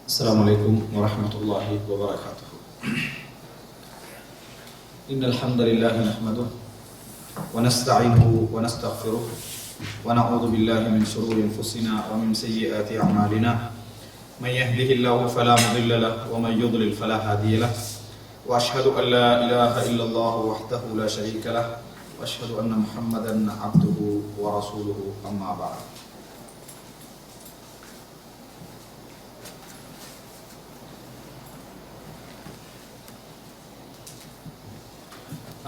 السلام عليكم ورحمة الله وبركاته. إن الحمد لله نحمده ونستعينه ونستغفره ونعوذ بالله من شرور أنفسنا ومن سيئات أعمالنا. من يهده الله فلا مضل له ومن يضلل فلا هادي له. وأشهد أن لا إله إلا الله وحده لا شريك له وأشهد أن محمدا عبده ورسوله أما بعد.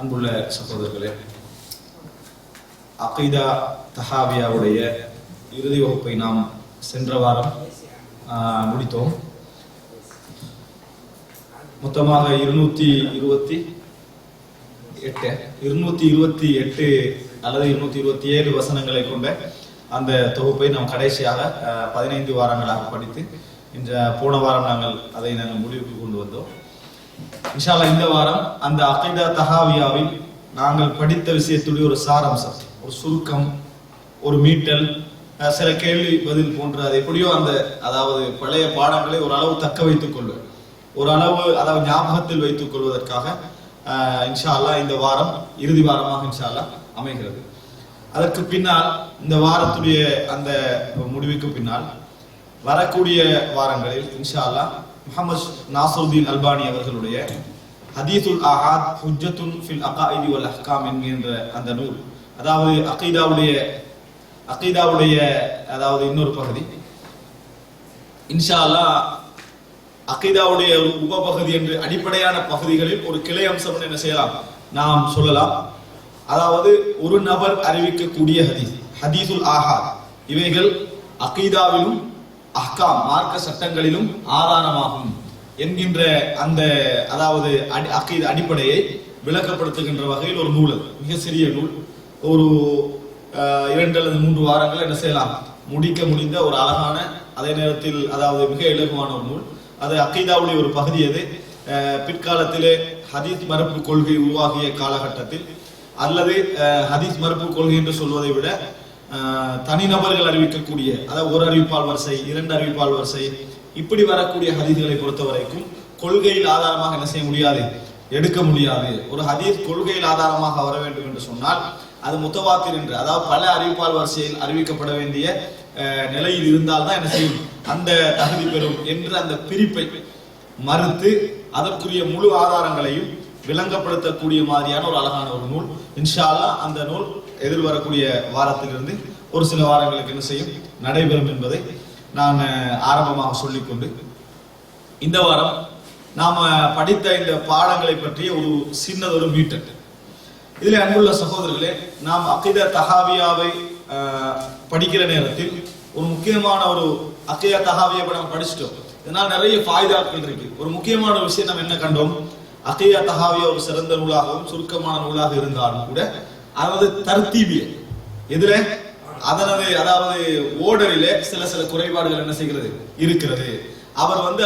அன்புள்ள சகோதரர்களே, அகீதா தஹாவியாவுடைய இறுதி வகுப்பை நாம் சென்ற வாரம் முடித்தோம். மொத்தமாக 228 அல்லது 227 வசனங்களை கொண்ட அந்த தொகுப்பை நாம் கடைசியாக 15 வாரங்களாக படித்து போன வாரம் அதை நாங்கள் முடிவுக்கு கொண்டு வந்தோம். இன்ஷா அல்லாஹ் இந்த வாரம் அந்த அகீதா தஹாவியாவில் நாங்கள் படித்த விஷயத்துடைய ஒரு சாராம்சம், ஒரு சுருக்கம், ஒரு மீட்டல், சில கேள்வி பதில் போன்ற அது எப்படியோ அதாவது பழைய பாடங்களை ஒரு அளவு தக்க வைத்துக் கொள்வது, ஒரு அளவு அதாவது ஞாபகத்தில் வைத்துக் கொள்வதற்காக இன்ஷா அல்லாஹ் இந்த வாரம் இறுதி வாரமாக இன்ஷா அல்லாஹ் அமைகிறது. அதற்கு பின்னால் இந்த வாரத்துடைய அந்த முடிவுக்கு பின்னால் வரக்கூடிய வாரங்களில் இன்ஷா அல்லாஹ் முஹம்மது நாசருதீன் அல்பானி அவர்களுடைய ஹதீசுல் ஆஹாத் ஹுஜ்ஜத்துன் ஃபில் அகாயிதி வல் அஹ்காம் என்கின்ற அந்த நூல், அதாவது அகீதாவுடைய அதாவது இன்னொரு பகுதி, இன்ஷா அல்லாஹ் அகீதாவுடைய உபபகுதி என்று அடிப்படையான பகுதிகளில் ஒரு கிளை அம்சம் என்ன செய்யலாம், நாம் சொல்லலாம். அதாவது ஒரு நபர் அறிவிக்கக்கூடிய ஹதீசுல் ஆஹாத், இவைகள் அகீதாவிலும் அஹ்காம் மார்க்க சட்டங்களிலும் ஆதாரமாகும் என்கின்ற அந்த அதாவது அடிப்படையை விளக்கப்படுத்துகின்ற வகையில் ஒரு நூல், மிக சிறிய நூல், ஒரு 2 அல்லது 3 வாரங்கள் என்ன செய்யலாம் முடிக்க முடிந்த ஒரு அழகான, அதே நேரத்தில் அதாவது மிக இலகுவான ஒரு நூல். அது அகீதாவுடைய ஒரு பகுதி. அது பிற்காலத்திலே ஹதீஸ் மறுப்பு கொள்கை உருவாகிய காலகட்டத்தில் அல்லது ஹதீஸ் மறுப்பு கொள்கை என்று சொல்வதை விட தனிநபர்கள் அறிவிக்கக்கூடிய, அதாவது ஒரு அறிவிப்பால் வரிசை, 2 அறிவிப்பால் வரிசை, இப்படி வரக்கூடிய ஹதீஸ்களை பொறுத்த வரைக்கும் கொள்கையில் ஆதாரமாக என்ன செய்ய முடியாது, எடுக்க முடியாது. ஒரு ஹதீஸ் கொள்கையில் ஆதாரமாக வர வேண்டும் என்று சொன்னால் அது முத்தவாத்திர் என்று, அதாவது பல அறிவிப்பால் வரிசையில் அறிவிக்கப்பட வேண்டிய நிலையில் இருந்தால்தான் என்ன செய்யும், அந்த தகுதி பெறும் என்று அந்த பிரிப்பை மறுத்து அதற்குரிய முழு ஆதாரங்களையும் விளங்கப்படுத்தக்கூடிய மாதிரியான ஒரு அழகான ஒரு நூல். இன்ஷா அல்லாஹ் அந்த நூல் எதிர்வரக்கூடிய வாரத்திலிருந்து ஒரு சில வாரங்களுக்கு என்ன செய்யும், நடைபெறும் என்பதை நான் ஆரம்பமாக சொல்லிக்கொண்டு, இந்த வாரம் நாம படித்த இந்த பாடங்களை பற்றிய ஒரு சின்னதொரு மீட்டல். இதில் அன்புள்ள சகோதரர்களே, நாம் அகீதா தஹாவியாவை படிக்கிற நேரத்தில் ஒரு முக்கியமான ஒரு அகீதா தஹாவியை நம்ம படிச்சிட்டோம். இதனால் நிறைய ஃபாய்தாக்கள் இருக்கு. ஒரு முக்கியமான விஷயம் நம்ம என்ன கண்டோம், அகீதா தஹாவியா ஒரு சிறந்த நூலாகவும் சுருக்கமான நூலாக இருந்தாலும் கூட அதாவது தர்தீபிய எதிர அதனது அதாவது ஓர்டரிலே சில குறைபாடுகள் என்ன செய்கிறது இருக்கிறது. அவர் அதாவது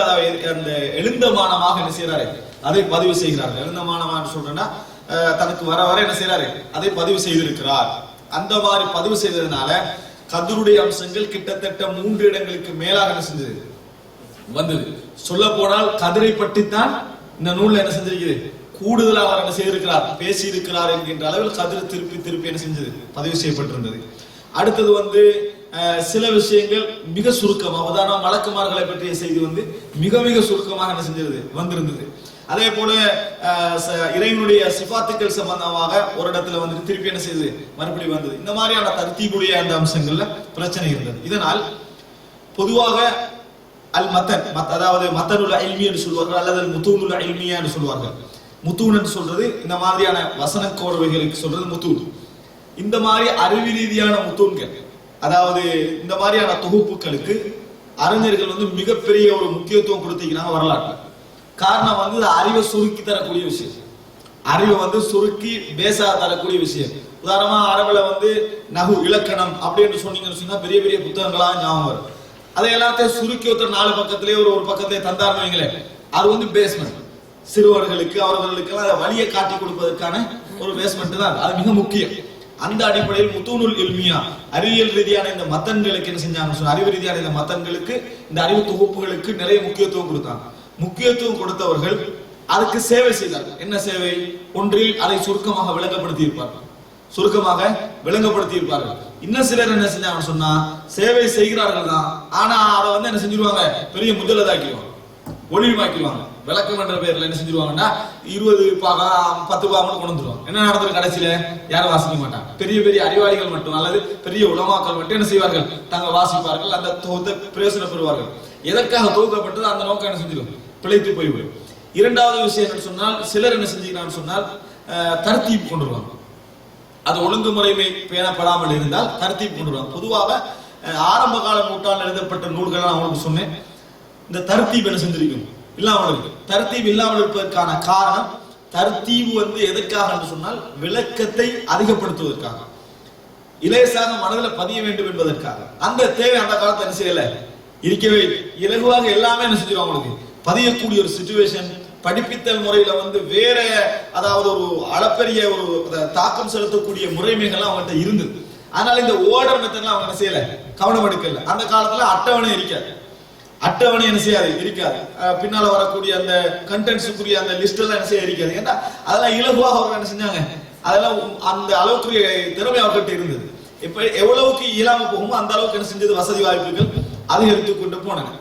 அந்த எழுந்தமானமாக என்ன செய்யறாரு, அதை பதிவு செய்கிறார்கள். எழுந்தமானமாக சொல்றேன்னா தனக்கு வர என்ன செய்யறாரு, அதை பதிவு செய்திருக்கிறார். அந்த மாதிரி பதிவு செய்ததுனால கத்ருடைய அம்சங்கள் கிட்டத்தட்ட 3 இடங்களுக்கு மேலாக என்ன செஞ்சது வந்தது. சொல்ல போனால் கதிரை பற்றித்தான் இந்த நூல்ல என்ன செஞ்சிருக்கிறது, கூடுதலாக அவர் என்ன செய்திருக்கிறார், பேசி இருக்கிறார் என்கின்ற அளவில் கதிர் திருப்பி என்ன செஞ்சது, பதிவு செய்யப்பட்டிருந்தது. அடுத்தது சில விஷயங்கள் மிக சுருக்கமாக, உதாரணம் மலக்குமார்களை பற்றிய செய்தி மிக மிக சுருக்கமாக என்ன செஞ்சது வந்திருந்தது. அதே போல இறைவனுடைய சிஃபாத்துக்கள் சம்பந்தமாக ஒரு இடத்துல திருப்பி என்ன செய்தது, மறுபடி வந்தது. இந்த மாதிரியான தர்தீபுடைய அந்த அம்சங்கள்ல பிரச்சனை இருந்தது. இதனால் பொதுவாக அல் மத்தன், அதாவது மத்தனுல் இல்மி என்று சொல்வார்கள், அல்லது முத்தூனுல் இல்மியா என்று சொல்வார்கள். முத்தூன் என்று சொல்றது இந்த மாதிரியான வசன கோர்வைகளுக்கு சொல்றது முத்தூன். இந்த மாதிரி அறிவு ரீதியான முத்தூன்கள், அதாவது இந்த மாதிரியான தொகுப்புகளுக்கு அறிஞர்கள் மிகப்பெரிய ஒரு முக்கியத்துவம் கொடுத்தீங்கன்னா வரலாற்று. காரணம் அறிவை சுருக்கி தரக்கூடிய விஷயம், அறிவை சுருக்கி பேசா தரக்கூடிய விஷயம். உதாரணமா அரபுல நகு இலக்கணம் அப்படின்னு சொன்னீங்கன்னு சொன்னா பெரிய பெரிய புத்தகங்களா ஞாபகம் வரும். அதை எல்லாத்தையும் சுருக்கி ஒருத்தர் 4 பக்கத்திலேயே ஒரு பக்கத்திலே தந்தார்னு வைங்களேன், அது பேஸ்மெண்ட். சிறுவர்களுக்கு அவர்களுக்கு வழியை காட்டி கொடுப்பதற்கான ஒரு பேஸ்மெண்ட் தான் அது மிக முக்கியம். அந்த அடிப்படையில் முத்தூனுல் இல்மியா அறிவியல் ரீதியான இந்த மத்தன்களுக்கு என்ன செஞ்சாங்கன்னு சொன்னா, அறிவு ரீதியான இந்த மத்தன்களுக்கு, இந்த அறிவு தொகுப்புகளுக்கு நிறைய முக்கியத்துவம் கொடுத்தாங்க. முக்கியத்துவம் கொடுத்தவர்கள் அதுக்கு சேவை செய்தார்கள். என்ன சேவை? ஒன்றில் அதை சுருக்கமாக விளங்கப்படுத்தி இருப்பார்கள், சுருக்கமாக விளங்கப்படுத்தி இருப்பார்கள். இன்னும் சிலர் என்ன செஞ்சாங்கன்னு சொன்னா, சேவை செய்கிறார்கள் தான், ஆனா அதை வந்து என்ன செஞ்சிருவாங்க, பெரிய முதலதாக்கிடுவாங்க, ஒளிவுமாக்கிடுவாங்க. விளக்கம் என்ற பேர்ல என்ன செஞ்சிருவாங்கன்னா 20 பாகம் 10 பாகம் கொண்டு வந்துருவாங்க. என்ன நடந்தது? கடைசியில யாரும் வாசிக்க மாட்டாங்க. பெரிய பெரிய அறிவாளிகள் மட்டும் அல்லது பெரிய உலமாக்கள் மட்டும் என்ன செய்வார்கள், தாங்க வாசிப்பார்கள், அந்த பிரயோசனம் பெறுவார்கள். எதற்காக தொகுக்கப்பட்டது அந்த நோக்கம் என்ன செஞ்சிடும், பிழைத்து போய்விடும். இரண்டாவது விஷயம் என்ன சொன்னால், சிலர் என்ன செஞ்சுக்கிறான்னு சொன்னால் தர்த்தீப் கொண்டு வருவாங்க. அது ஒழுங்குமுறைமை பேணப்படாமல் இருந்தால் தர்த்தீப் கொண்டு வருவாங்க. பொதுவாக ஆரம்ப கால நூற்றாண்டு எழுதப்பட்ட நூல்கள் நான் உங்களுக்கு சொன்னேன், இந்த தர்த்தீப் என்ன செஞ்சிருக்கும், இல்லாமல் இருக்கு. தர்த்தீப் இல்லாமல் இருப்பதற்கான காரணம், தர்த்தீப் வந்து எதற்காக என்று சொன்னால் விளக்கத்தை அதிகப்படுத்துவதற்காக, இலேசாக மனதில் பதிய வேண்டும் என்பதற்காக. அந்த தேவை அந்த காலத்தை என்ன செய்யல, இருக்கவே இலகுவாக எல்லாமே என்ன செஞ்சிருவாங்க, அவங்களுக்கு பதியக்கூடிய ஒரு சிச்சுவேஷன், படிப்பித்தல் முறையில வந்து வேற, அதாவது ஒரு அளப்பெரிய ஒரு தாக்கம் செலுத்தக்கூடிய முறைமைகள் அவங்கள்ட்ட இருந்தது. அதனால இந்த ஓர்டர் மெத்தட்லாம் அவங்க என்ன செய்யல, கவனம் எடுக்கல. அந்த காலத்துல அட்டவணை இருக்காது, அட்டவணை என்ன செய்யாது, இருக்காது. பின்னால வரக்கூடிய அந்த கண்டென்ட்ஸுக்குரிய அந்த லிஸ்ட் எல்லாம் என்ன செய்ய இருக்காது. ஏன்னா அதெல்லாம் இலகுவாக அவங்க என்ன செஞ்சாங்க, அதெல்லாம் அந்த அளவுக்கு திறமை அவர்கிட்ட இருந்தது. இப்ப எவ்வளவுக்கு இயலாம போகுமோ அந்த அளவுக்கு என்ன செஞ்சது, வசதி வாய்ப்புகள் அதிகரித்து கொண்டு போனாங்க.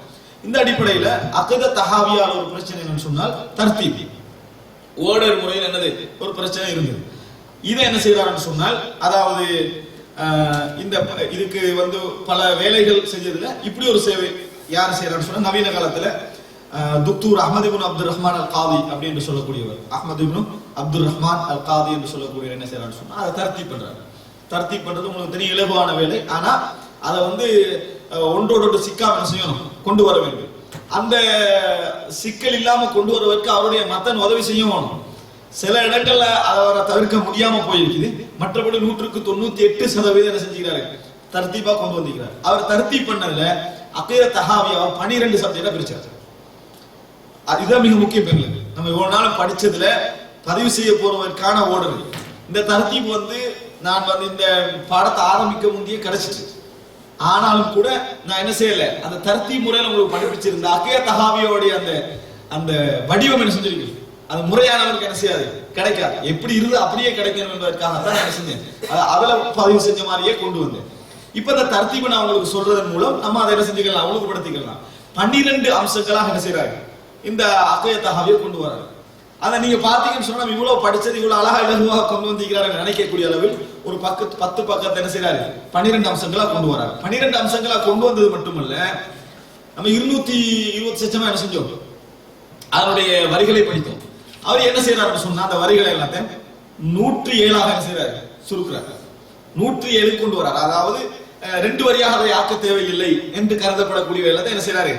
இந்த அடிப்படையில அகத தஹாவியால ஒரு பிரச்சனை என்னன்னு சொன்னால் தர்த்தீப், ஓர்டர் முறையில் என்னது ஒரு பிரச்சனை இருந்தது. இதை என்ன செய்யறாருன்னு சொன்னால், அதாவது இந்த இதுக்கு வந்து பல வேலைகள் செஞ்சதுல இப்படி ஒரு சேவை யார் செய்யறான்னு சொன்னா, நவீன காலத்துல துக்தூர் அஹ்மது இப்னு அப்துர் ரஹ்மான் அல் காதி அப்படின்னு சொல்லக்கூடியவர், அஹ்மது இப்னு அப்துர் ரஹ்மான் அல் காதி என்று சொல்லக்கூடியவர் என்ன செய்யறான்னு சொன்னா, அதை தர்த்தீப் பண்றாரு. தர்த்தீப் பண்றது உங்களுக்கு தெரியும், இலகுவான வேலை. ஆனா அதை வந்து ஒன்றோடு சிக்காம என்ன செய்யணும், கொண்டு வர வேண்டும். அந்த சிக்கல் இல்லாம கொண்டு வருவதற்கு அவருடைய மத்தன் உதவி செய்யணும். சில இடங்கள்ல அவரை தவிர்க்க முடியாம போயிருக்குது, மற்றபடி 198% என்ன செஞ்சுக்கிறாரு, தர்த்தீபா கொண்டு வந்திருக்கிறார். அவர் தர்த்தீப் பண்ணதுல அகீதா தஹாவியா 12 சப்ஜெக்டா பிரிச்சாரு. இதுதான் மிக முக்கியம். எங்களுக்கு நம்ம இவ்வளவு நாள் படிச்சதுல பதிவு செய்ய போறவதற்கான ஓர்டர் இந்த தர்த்தீப் வந்து நான் வந்து இந்த பாடத்தை ஆரம்பிக்க முந்தைய கிடைச்சிட்டு, ஆனாலும் கூட நான் என்ன செய்யல, அந்த தர்த்தீப் முறையில உங்களுக்கு படிப்பிச்சிருந்த அகீதா தஹாவியோடைய அந்த அந்த வடிவம் என்ன செஞ்சிருக்கு, அது முறையானவருக்கு என்ன செய்யாது, கிடைக்காது. எப்படி இருந்து அப்படியே கிடைக்கணும் என்பதற்காக தான் என்ன செஞ்சேன், அதுல பதிவு செஞ்ச மாதிரியே கொண்டு வந்தேன். இப்ப இந்த தர்த்தீபை நான் உங்களுக்கு சொல்றதன் மூலம் நம்ம அதை என்ன செஞ்சுக்கலாம், ஒழுங்குபடுத்திக்கலாம். 12 அம்சங்களாக என்ன செய்யறாரு, இந்த அகீதா தஹாவியை கொண்டு வராரு. அதை நீங்க பாத்தீங்கன்னு சொன்னா, இவ்வளவு படிச்சது இவ்வளவு அழகா இலகுவாக கொண்டு வந்திருக்கிறாரு நினைக்கக்கூடிய அளவில் ஒரு 10 பக்கத்தை என்ன செய்யறாரு, 12 அம்சங்களா கொண்டு வராரு. 12 அம்சங்களா கொண்டு வந்தது மட்டுமல்ல, நம்ம 220 சச்சமா என்ன செஞ்சோம், அதனுடைய வரிகளை படித்தோம். அவர் என்ன செய்யறாருன்னு சொன்னா, அந்த வரிகளை எல்லாத்தையும் 107 என்ன செய்யறாரு, சுருக்கிறார். 107 கொண்டு வராரு. அதாவது 2 வரியாக அதை ஆக்க தேவையில்லை என்று கருதப்படக்கூடிய எல்லாத்தையும் என்ன செய்யறாரு,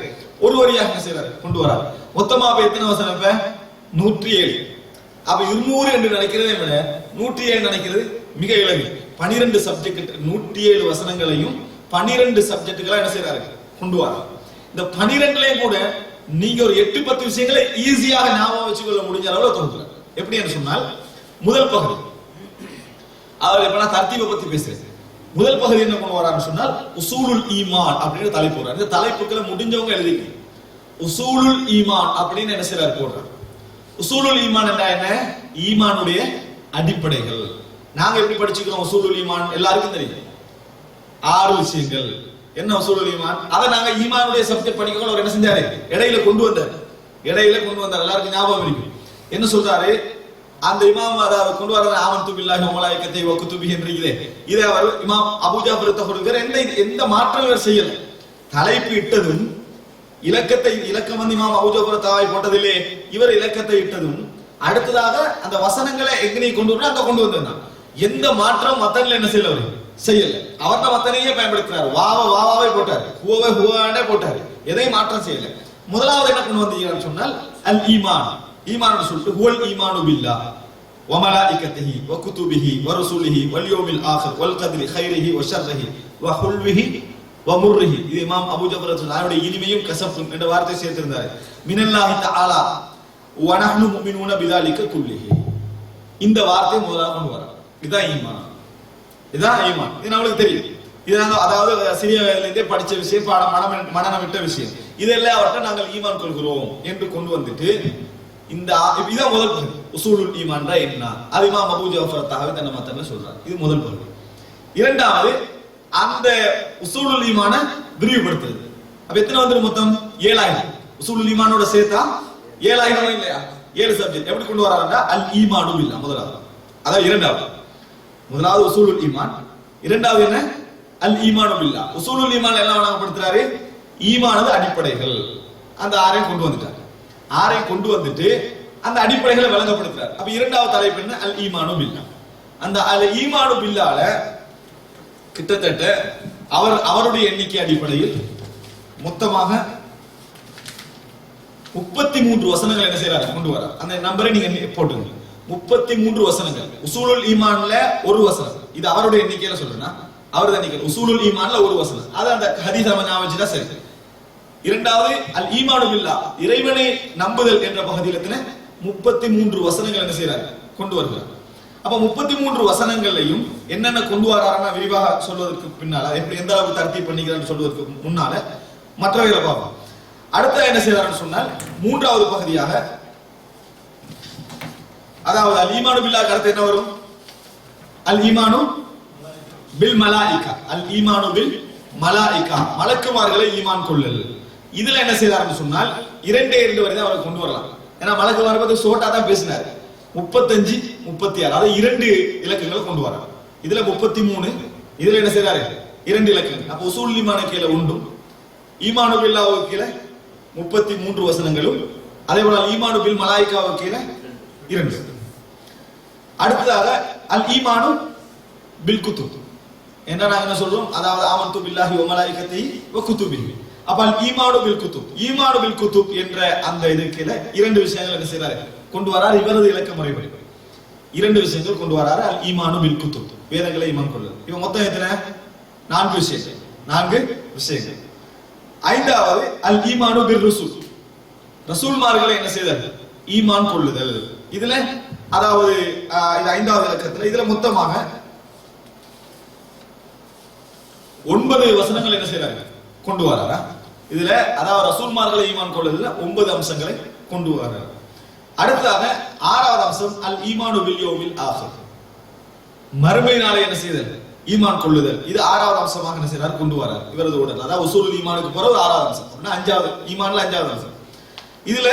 ஒரு வரியாக என்ன செய்யறாரு, கொண்டு வராரு. மொத்தமா எத்தனை வசனம், இப்ப 107. அப்ப 200 என்று நினைக்கிறதை விட 107 நினைக்கிறது மிக இலகு. 12 சப்ஜெக்ட் 107 வசனங்களையும் 12 சப்ஜெக்டுகளா என்ன செய்யறாரு, கொண்டு வராரு. இந்த 12லயும் கூட நீங்க ஒரு 8-10 விஷயங்களை ஈஸியாக ஞாபகம் வச்சுக்கொள்ள முடிஞ்ச அளவுல தொகுக்கிறார். எப்படி என்று சொன்னால், முதல் பகுதி அவர் இப்ப நான் தர்த்தீபை பத்தி பேசுறேன். முதல் பகுதி என்ன கொண்டு வரான்னு சொன்னால், உசூலுல் ஈமான் அப்படின்னு தலைப்பு வர்றாரு. இந்த தலைப்புக்களை முடிஞ்சவங்க எழுதிக்கு உசூலுல் ஈமான் அப்படின்னு என்ன செய்யறாரு, போடுறாரு. உசூலுல் ஈமான் என்ன, ஈமானுடைய அடிப்படைகள். நாங்க எப்படி படிச்சுக்கிறோம் உசூலுல் ஈமான், எல்லாருக்கும் தெரியும். 6 விஷயங்கள். என்ன உசூலுல் ஈமான், அதை நாங்க ஈமானுடைய சப்ஜெக்ட் படிக்கணும். அவர் என்ன செஞ்சாரு, இடையில கொண்டு வந்தார். எல்லாருக்கும் ஞாபகம் இருக்கு. என்ன சொல்றாரு, அந்த இமாம் அதாவது கொண்டு வர ஆமன்து பில்லாஹி வ மலாயிகத்தி வ குதுபிஹி என்றீங்களே, இதை அவர் இமாம் அபூ ஜாஃபர் தஹ்ருகர் எந்த மாற்றம் இவர் செய்யல. தலைப்பு இட்டதும் இலக்கம் வந்து இமாம் அபூ ஜாஃபர் தஹ்ருகர் போட்டதில்லை, இவர் இலக்கத்தை இட்டதும் அடுத்ததாக அந்த வசனங்களை எங்கனே கொண்டு வரணும், அங்க கொண்டு வந்தார். எந்த மாற்றம் மத்தன்ல என்ன செய்யல, அவர் செய்யல. அவர்த மத்தனையே பயன்படுத்தினார். வாவாவே போட்டார், ஹுவவே ஹுவானே போட்டார். எதையும் மாற்றம் செய்யல. முதலாவது என்ன கொண்டு வந்தீங்கன்னு சொன்னால், அல் ஈமான். ஈமான் சொல்லிட்டு ஹுவல் ஈமானு பில்லாஹ் வ மலாயிகத்திஹி வ குதுபிஹி வ ரசூலிஹி வல் யௌமில் ஆகிர் வல் கத்ரி கைரிஹி வ ஷர்ரிஹி வ ஹுல்விஹி வ முர்ரிஹி. இது இமாம் அபூ ஜஃபர் அவருடைய இனிமையும் கசப்பும் என்ற வார்த்தை சேர்த்திருந்தார். மினல்லாஹி தஆலா வ நஹ்னு முஃமினூன பிதாலிக குல்லிஹி. இந்த வார்த்தை முதலாக கொண்டு வரார். இதுதான் ஈமான். இதுதான் ஈமான். இது நம்மளுக்கு தெரியும். இது நாங்கள் அதாவது சிறிய வயதிலிருந்தே படிச்ச விஷயம், மனநம் விட்ட விஷயம். இதெல்லாம் அவர்கிட்ட நாங்கள் ஈமான் கொள்கிறோம் என்று கொண்டு வந்துட்டு இந்த இதான் முதல் பகுதி. உசூலுல் ஈமான் என்ன, அது இமாம் அபூ ஜஅஃபர் தஹாவி தன்னை மத்தன்னு சொல்றாரு. இது முதல் பகுதி. இரண்டாவது, அந்த உசூலுல் ஈமான விரிவுபடுத்துறது. அப்ப எத்தனை வந்துடும் மொத்தம்? 7000. உசூலுல் ஈமானோட சேர்த்தா 7000 இல்லையா? 7 சப்ஜெக்ட். எப்படி கொண்டு வராங்கன்னா அல் ஈமானு பில்லாஹ் முதலாவது, அதாவது இரண்டாவது. முதலாவது உசூலுல் ஈமான், இரண்டாவது என்ன? அல் ஈமானு பில்லாஹ். உசூலுல் ஈமான் எல்லாம் வழங்கப்படுத்துறாரு, ஈமானது அடிப்படைகள். அந்த 6 கொண்டு வந்துட்டாங்க. 6 கொண்டு வந்துட்டு அந்த அடிப்படைகளை விளங்கப்படுத்துறாரு. அப்ப இரண்டாவது தலைப்பு என்ன? அல் ஈமானு பில்லாஹ். அந்த அல் ஈமானு பில்லாஹ்ல கிட்டத்தட்ட அவருடைய எண்ணிக்கை அடிப்படையில் மொத்தமாக 33 வசனங்கள் என்ன செய்யறாரு? கொண்டு வர. அந்த நம்பரை நீங்க போட்டுங்க. 33 வசனங்கள். உசூலுல் ஈமான்ல ஒரு வசனம். இது அவருடைய எண்ணிக்கையில சொல்றேன்னா, அவரது எண்ணிக்கை. உசூலுல் ஈமான்ல ஒரு வசனம். அது அந்த ஹதீஸ் ஞாபகம் வச்சுட்டா சரி. இரண்டாவது அல் ஈமானு பில்லாஹ், இறைவனை நம்புதல் என்ற பகுதியில 33 வசனங்கள் என்ன செய்யறாரு? கொண்டு வருகிறார். அப்ப 33 வசனங்களையும் என்னென்ன கொண்டு வராருன்னா விரிவாக சொல்வதற்கு பின்னால, எப்படி எந்த அளவுக்கு தர்த்தீப் பண்ணிக்கிறான்னு சொல்வதற்கு முன்னால மற்றவைகளை பார்ப்போம். அடுத்த என்ன செய்யறாருன்னு சொன்னால், மூன்றாவது பகுதியாக, அதாவது அல் ஈமானு பில்லாஹ் அடுத்து என்ன வரும்? அல் ஈமானு பில் மலாயிகா. அல் ஈமானு பில் மலாயிகா, மலக்குமார்களை ஈமான் கொள்ளல். இதுல என்ன செய்யறாருன்னு சொன்னால் 2 வரை தான் அவரை கொண்டு வரலாம். ஏன்னா மலக்குமார் பத்தி சோட்டா தான் பேசினாரு. 35, 36, அதாவது 2 இலக்கங்களை கொண்டு வராரு. இதுல 33, இதுல என்ன செய்யறாரு? 2 இலக்கங்கள். அப்ப உசூல் ஈமான கீழே உண்டும், ஈமானு பில்லாஹ்வுக்கு கீழே 33 வசனங்களும், அதே போல ஈமானு பில் மலாயிகாவுக்கு கீழே 2. அடுத்ததாக அல் ஈமானு பில் குதுப். என்ன நாங்க என்ன சொல்றோம்? அதாவது ஆமன்து பில்லாஹி வ மலாயிகத்திஹி வ குதுபிஹி. அப்ப அல் ஈமானு பில் குதுப், ஈமானு பில் குதுப் என்ற அந்த இதுக்குல 2 விஷயங்கள் என்ன செய்யறாரு? கொண்டு வராரு. இவரது இலக்க முறைப்படி 2 விஷயங்கள் கொண்டு வராரு. அல் ஈமானு பில் குதுப், வேதங்களை ஈமான் கொள்ளுதல். இப்ப மொத்தம் எத்தனை? 4 விஷயங்கள். 4 விஷயங்கள். ஐந்தாவது அல் ஈமானு பிர் ருசூல், ரசூல்மார்களை என்ன செய்தல்? ஈமான் கொள்ளுதல். இதுல அதாவது இது 5வது இலக்கத்துல. இதுல மொத்தமாக 9 வசனங்கள் என்ன செய்யறாங்க? கொண்டு வராரா? இதுல அதாவது ரசூல்மார்களை ஈமான் கொள்ளுதல்ல 9 அம்சங்களை கொண்டு வராரு. அடுத்ததாக 6வது அம்சம் அல் ஈமானு பில் யௌமில் ஆகிர், மறுமை நாளை என்ன செய்தல்? ஈமான் கொள்ளுதல். இது 6வது அம்சமாக என்ன செய்யறாரு? கொண்டு வராரு. இவரது உடல், அதாவது உசூலுல் ஈமானுக்கு பிறகு 6வது அம்சம். அப்படின்னா 5வது ஈமான்ல 5வது அம்சம். இதுல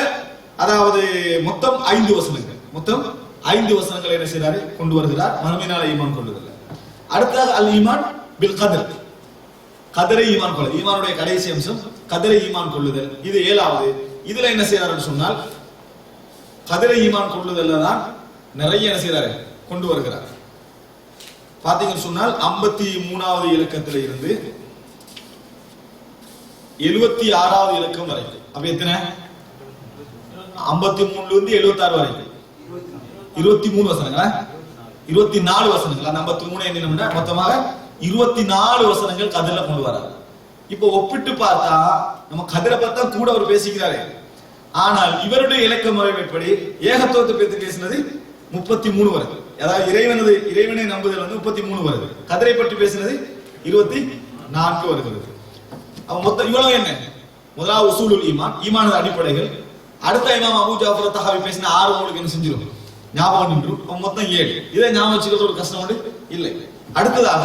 அதாவது மொத்தம் 5 வசனங்கள். மொத்தம் 5 வசனங்களை என்ன செய்யறாரு? கொண்டு வருகிறார், மறுமை நாளை ஈமான் கொள்ளுதல். அடுத்ததாக அல் ஈமான் பில் கதர், கதரை ஈமான் கொள்ளுதல். ஈமானுடைய கடைசி அம்சம் கதரை ஈமான் கொள்ளுதல். இது 7வது. இதுல என்ன செய்யறாருன்னு சொன்னால், கதரை ஈமான் கொள்ளுதல்ல தான் நிறைய என்ன செய்யறாரு? கொண்டு வருகிறார். பாத்தீங்கன்னு சொன்னால் 53வது இலக்கத்துல இருந்து 76வது இலக்கம் வரைக்கும். அப்ப எத்தனை? 53ல இருந்து 76 வரைக்கும் 23 வசனங்களா? 24 வசனங்கள். அந்த 53 என்ன மொத்தமாக 24 வசனங்கள் கதிர கொண்டு வராரு. இப்ப ஒப்பிட்டு பார்த்தா நம்ம கதிரை பார்த்தா கூட அவர் பேசிக்கிறாரு. ஆனால் இவருடைய இலக்க முறைப்படி ஏகத்துவத்தை பற்றி பேசினது 33 வருது. அதாவது இறைவனை நம்புதல் 33 வருது. கதிரை பற்றி பேசினது 24 வருகிறது. அப்ப மொத்தம் இவ்வளவு என்ன? முதலாவது உசூலுல் ஈமான், ஈமானது அடிப்படைகள். அடுத்த இமாம் அபூ ஜஅஃபர் தஹாவி பேசின 6 உங்களுக்கு என்ன செஞ்சிடும்? ஞாபகம் நின்று. மொத்தம் 7. இதை ஞாபகம் வச்சுக்கிறது ஒரு கஷ்டம் உண்டு இல்லை. அடுத்ததாக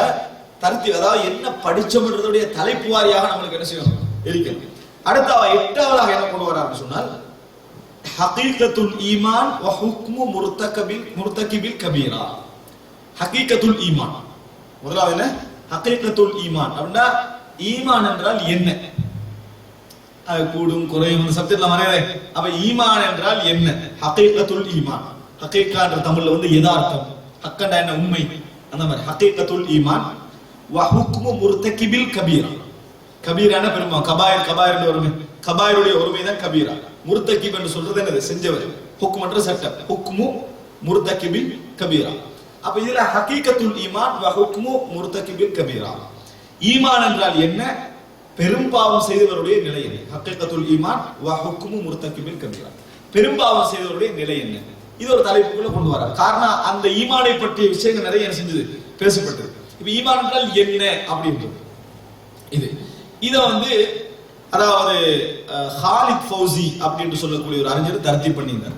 தருத்தி, அதாவது என்ன படிச்சோம்ன்றதுடைய தலைப்பு வாரியாக நம்மளுக்கு என்ன செய்யணும்? இருக்கிறது. அடுத்த 8வதாக என்ன கொண்டு வராருன்னு சொன்னால், ஹகீகத்துல் ஈமான் வ ஹுக்மு முர்தகிபில் கபீரா. ஹகீகத்துல் ஈமான் முதலாவது என்ன? ஹகீகத்துல் ஈமான் அப்படின்னா ஈமான் என்றால் என்ன? அது கூடும் குறையும் சப்ஜெக்ட்ல மறையதே. அப்ப ஈமான் என்றால் என்ன? ஹகீகத்துல் ஈமான். ஹகீகா என்ற தமிழ்ல யதார்த்தம், ஹக்கண்டா என்ன? உண்மை. அந்த மாதிரி ஹகீகத்துல் ஈமான் வ ஹுக்மு முர்தகிபில் கபீரா. கபீரான பெருமா கபாயிர் ஒருமை, கபாயிருடைய ஒருமை தான் கபீரா. முர்தகிப் என்று சொல்றது என்னது? செஞ்சவர். ஹுக்ம் என்ற சட்டம். ஹுக்மு முர்தகிபில் கபீரா. அப்ப இதுல ஹகீகத்துல் ஈமான் வ ஹுக்மு முர்தகிபில் கபீரா. ஈமான் என்றால் என்ன? பெரும்பாவம் செய்தவருடைய நிலை என்ன? ஹகீகத்துல் ஈமான் வ ஹுக்மு முர்தகிபில் கபீரா, பெரும்பாவம் செய்தவருடைய நிலை என்ன? இது ஒரு தலைப்புக்குள்ள கொண்டு வரார். காரணம் அந்த ஈமானை பற்றிய விஷயங்கள் நிறைய செஞ்சது பேசப்பட்டது. இப்ப ஈமான் என்றால் என்ன அப்படின்றது இது. இத வந்து அதாவது ஹாலித் ஃபௌசி அப்படின்னு சொல்லக்கூடிய ஒரு அறிஞர் தர்த்தீப் பண்ணியிருந்தார்.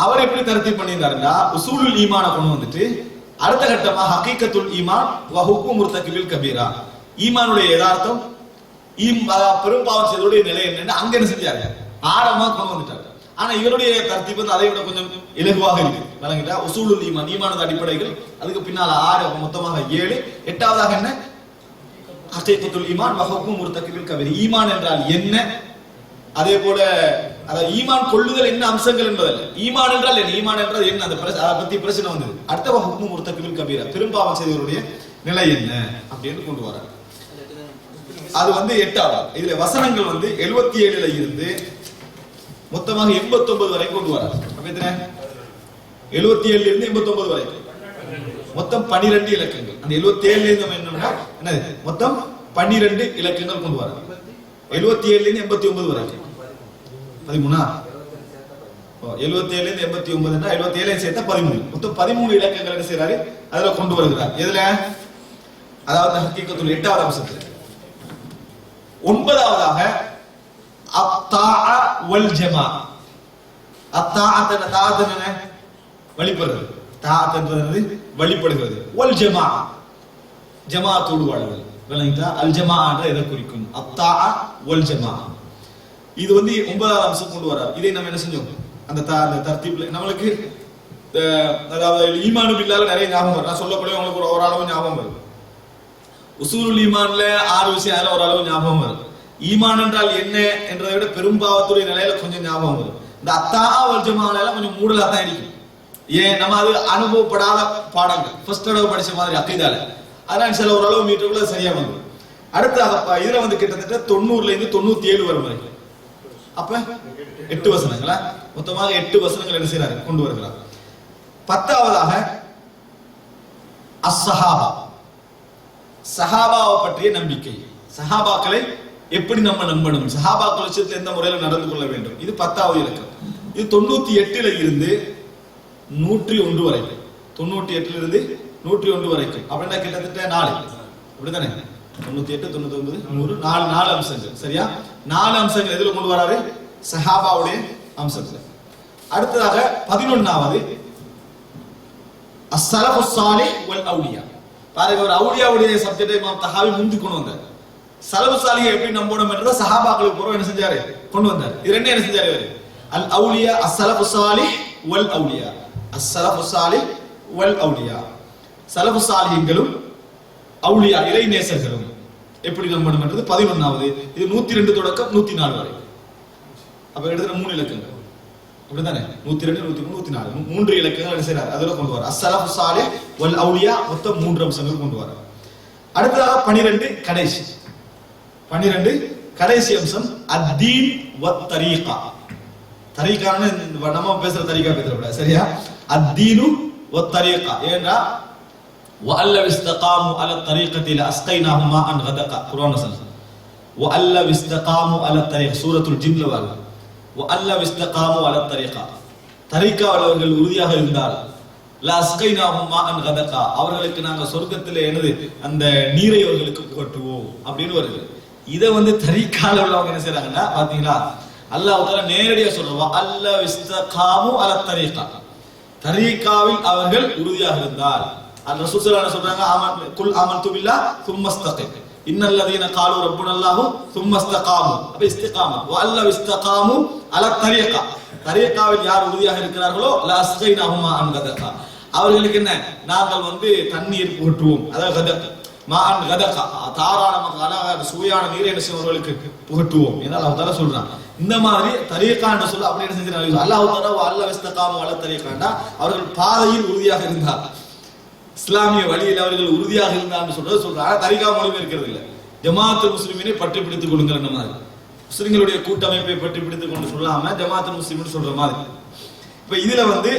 அவர் எப்படி தர்த்தீப் பண்ணியிருந்தாருன்னா உசூலுல் ஈமான கொண்டு வந்துட்டு அடுத்த கட்டமா ஹகீகத்துல் ஈமான் வ ஹுக்மு முர்தகிபில் கபீரா, ஈமானுடைய யதார்த்தம் பெரும்பாவம் செய்தோடைய நிலை என்னன்னு அங்க என்ன செஞ்சாரு ஆழமா கொண்டு வந்துட்டாரு. ஆனா இவருடைய தர்த்தீப் வந்து அதை விட கொஞ்சம் இலகுவாக இருக்கு. வழங்கிட்டா உசூலுல் ஈமான், ஈமானது அடிப்படைகள், அதுக்கு பின்னால 6, மொத்தமாக 7. 8வதாக என்ன ஹகீகத்துல் ஈமான் வ ஹுக்மு முர்தகிபில் கபீரா, ஈமான் என்றால் என்ன, அதே போல அதாவது ஈமான் கொள்ளுதல் என்ன அம்சங்கள் என்பதல்ல, ஈமான் என்றால் என்ன, ஈமான் என்றால் என்ன, அதை பத்தி பிரச்சனை வந்தது. அடுத்த ஹுக்மு முர்தகிபில் கபீரா, பெரும்பாவம் செய்தவருடைய நிலை என்ன அப்படின்னு கொண்டு வராங்க. அது வந்து 8வது. இதுல வசனங்கள் வந்து 77ல இருந்து மொத்தமாக 89 வரை கொண்டு வராங்க. அப்ப எத்தனை 77ல இருந்து 89 வரைக்கும் மொத்தம் 12 இலக்கங்கள். அந்த 77ல இருந்து நம்ம என்னது மொத்தம் 12 இலக்கங்கள் கொண்டு வராங்க. 77ல இருந்து 89 வரைக்கும் 13. 77ல இருந்து 89 என்றா 77 சேர்த்தா 13, மொத்தம் 13 இலக்கங்கள் என்ன செய்றாரு அதுல கொண்டு வருகிறார். எதுல அதாவது ஹகீகத்துல் 8வது அம்சத்துல. 9வதாக அத்தாஅ வல் ஜமா. அத்தாஅத் என்ன வழிபடுறது, தாஅத் என்றது வழிபடுகிறது, வல் ஜமா ஜமாஅத்தோடு வாழ்தல். விளங்கிட்டா அல் ஜமா என்ற எதை குறிக்கும், அத்தாஅ வல் ஜமா. இது வந்து 9வது அம்சம் கொண்டு வரார். இதை நம்ம என்ன செஞ்சோம் அந்த தர்த்தீப்ல நம்மளுக்கு அதாவது ஈமானு பில்லால நிறைய ஞாபகம் வரும். நான் சொல்லக்கூடிய உங்களுக்கு ஒரு அளவு ஞாபகம் வரும். உசூலுல் ஈமான்ல 6 விஷயம் அதுல ஒரு அளவு ஞாபகம் வரும். ஈமான் என்றால் என்ன என்றதை விட பெரும்பாவத்துடைய நிலையில கொஞ்சம் ஞாபகம் வரும். இந்த அத்தாஅ வல் ஜமால எல்லாம் கொஞ்சம் மூடலா தான் இருக்கும். ஏன் நம்ம அது அனுபவப்படாத பாடங்கள், ஃபர்ஸ்ட் தடவை படிச்ச மாதிரி அக்கீதால, அதனால சில ஓரளவு மீட்டருக்குள்ள சரியா வந்துடும். அடுத்ததாக இதுல வந்து கிட்டத்தட்ட 90ல இருந்து 97 வரும் வரைக்கும். அப்ப 8 வசனங்களா, மொத்தமாக 8 வசனங்கள் என்ன செய்யறாரு கொண்டு வருகிறார். 10வதாக அஸ்ஸஹாபா, சஹாபாவை பற்றிய நம்பிக்கை, சஹாபாக்களை எப்படி நம்ம நம்பணும், சஹாபாக்கள் விஷயத்துல எந்த முறையில நடந்து கொள்ள வேண்டும். இது 10வது இலக்கம். இது 98ல இருந்து 101 வரைக்கும், 98ல இருந்து 101 வரைக்கும் அப்படின்னா கிட்டத்தட்ட 4 அப்படித்தானே, 98, 99, 100, 4 அம்சங்கள். சரியா, 4 அம்சங்கள் எதுல கொண்டு வராரு, சஹாபாவுடைய அம்சத்துல. அடுத்ததாக 11வது அஸ்ஸலஃபுஸ் ஸாலிஹ் வல் அவுலியா. பாருங்க, ஒரு அவுலியாவுடைய சப்ஜெக்டை இமாம் தஹாவி முந்தி கொண்டு வந்தார். சலஃபு ஸாலிஹ் எப்படி நம்பணும் என்றதை சஹாபாக்களுக்கு பூர்வம் என்ன செஞ்சாரு கொண்டு வந்தார். இது ரெண்டே என்ன செஞ்சாரு இவரு, அல் அவுலியா அஸ்ஸலஃபுஸ் ஸாலிஹ் வல் அவுலியா, அஸ்ஸலஃபுஸ் ஸாலிஹ் வல் அவுலியா, சலஃபு ஸாலிஹ்களும் அவுலியா இறை நேசர்களும் எப்படி நம்பணும் என்றது 11வது. இது 102 தொடக்கம் 104 வரை. அப்ப எடுத்துற 3 இலக்கங்கள் அப்படிதானே, 102, 103, 104, 3 இலக்கங்கள் என்ன செய்றார் அதுல கொண்டு வர அஸ்ஸலஃபு ஸாலிஹ் வல் அவுலியா, மொத்தம் 3 அம்சங்கள் கொண்டு வர. அடுத்ததாக 12 கடைசி 12 கடைசி அம்சம் அத்தீன் வத் தரீகா. தரீகான்னு நம்ம பேசுற தரீகா பேசுறப்பட சரியா, அத்தீனு வத் தரீகா. ஏன்னா وَأَلَّوْ اسْتَقَامُوا عَلَى الطَّرِيقَةِ لَأَسْقَيْنَاهُمْ مَاءً غَدَقًا. குர்ஆன் வசனம். وَأَلَّوْ اسْتَقَامُوا عَلَى الطَّرِيقَ, சூரத்துல் ஜின்ல வருது. وَأَلَّوْ اسْتَقَامُوا عَلى الطَّرِيقَ, தரீகாவில் அவர்கள் உறுதியாக இருந்தால் லஅஸ்கைனாஹும் மாஅன் கதகா, அவர்களுக்கு நாங்க சொர்க்கத்திலே என்னது அந்த நீரை அவர்களுக்கு புகட்டுவோம் அப்படின்னு வருது. இதை வந்து தரீகால உள்ளவங்க என்ன செய்றாங்கன்னா பாத்தீங்களா, அல்லாஹ் தஆலா நேரடியா சொல்றா வஅல்லவ் இஸ்தகாமு அல தரீகா, தரீகாவில் அவர்கள் உறுதியாக இருந்தால். அல் ரசூல் ஸல்லல்லாஹு அலைஹி வஸல்லம் சொல்றாங்க குல் ஆமன்து பில்லாஹ் ثم استقم இன்னல் லதீன قالوا ربنا الله ثم استقاموا. அப்ப இஸ்திகாமத் வஅல்லவ் இஸ்தகாமு அல தரீகா, தரீகாவில் யார் உறுதியாக இருக்கிறார்களோ லஅஸ்கைனாஹும் மாஅன் கதகா, அவர்களுக்கு என்ன நாங்கள் வந்து தண்ணீர் புகட்டுவோம். அதாவது கதக் மாஅன் கதகா, தாராளமாக அழகான சுவையான நீரை என்ன செய்வர்களுக்கு புகட்டுவோம் என்று அல்லாஹ் தஆலா சொல்றான். இந்த மாதிரி தரீகா என்று சொல்ல அப்படி என்ன செஞ்சாங்க அல்லாஹ் தஆலா வஅல்லவ் இஸ்தகாமு அல தரீகாண்டா அவர்கள் பாதையில் உறுதியாக இருந்தார், இஸ்லாமிய வழியில் அவர்கள் உறுதியாக இருந்தான்னு சொல்றாங்க. தரீகா மொழியும் இருக்கிறது இல்ல, ஜமாஅத்துல் முஸ்லிமீனை பற்றி பிடித்துக் கொள்ளுங்கள் என்ற மாதிரி, முஸ்லிம்களுடைய கூட்டமைப்பை பற்றி பிடித்துக் கொண்டு சொல்லாம ஜமாஅத்துல் முஸ்லிமீன் சொல்ற மாதிரி. இப்ப இதுல வந்து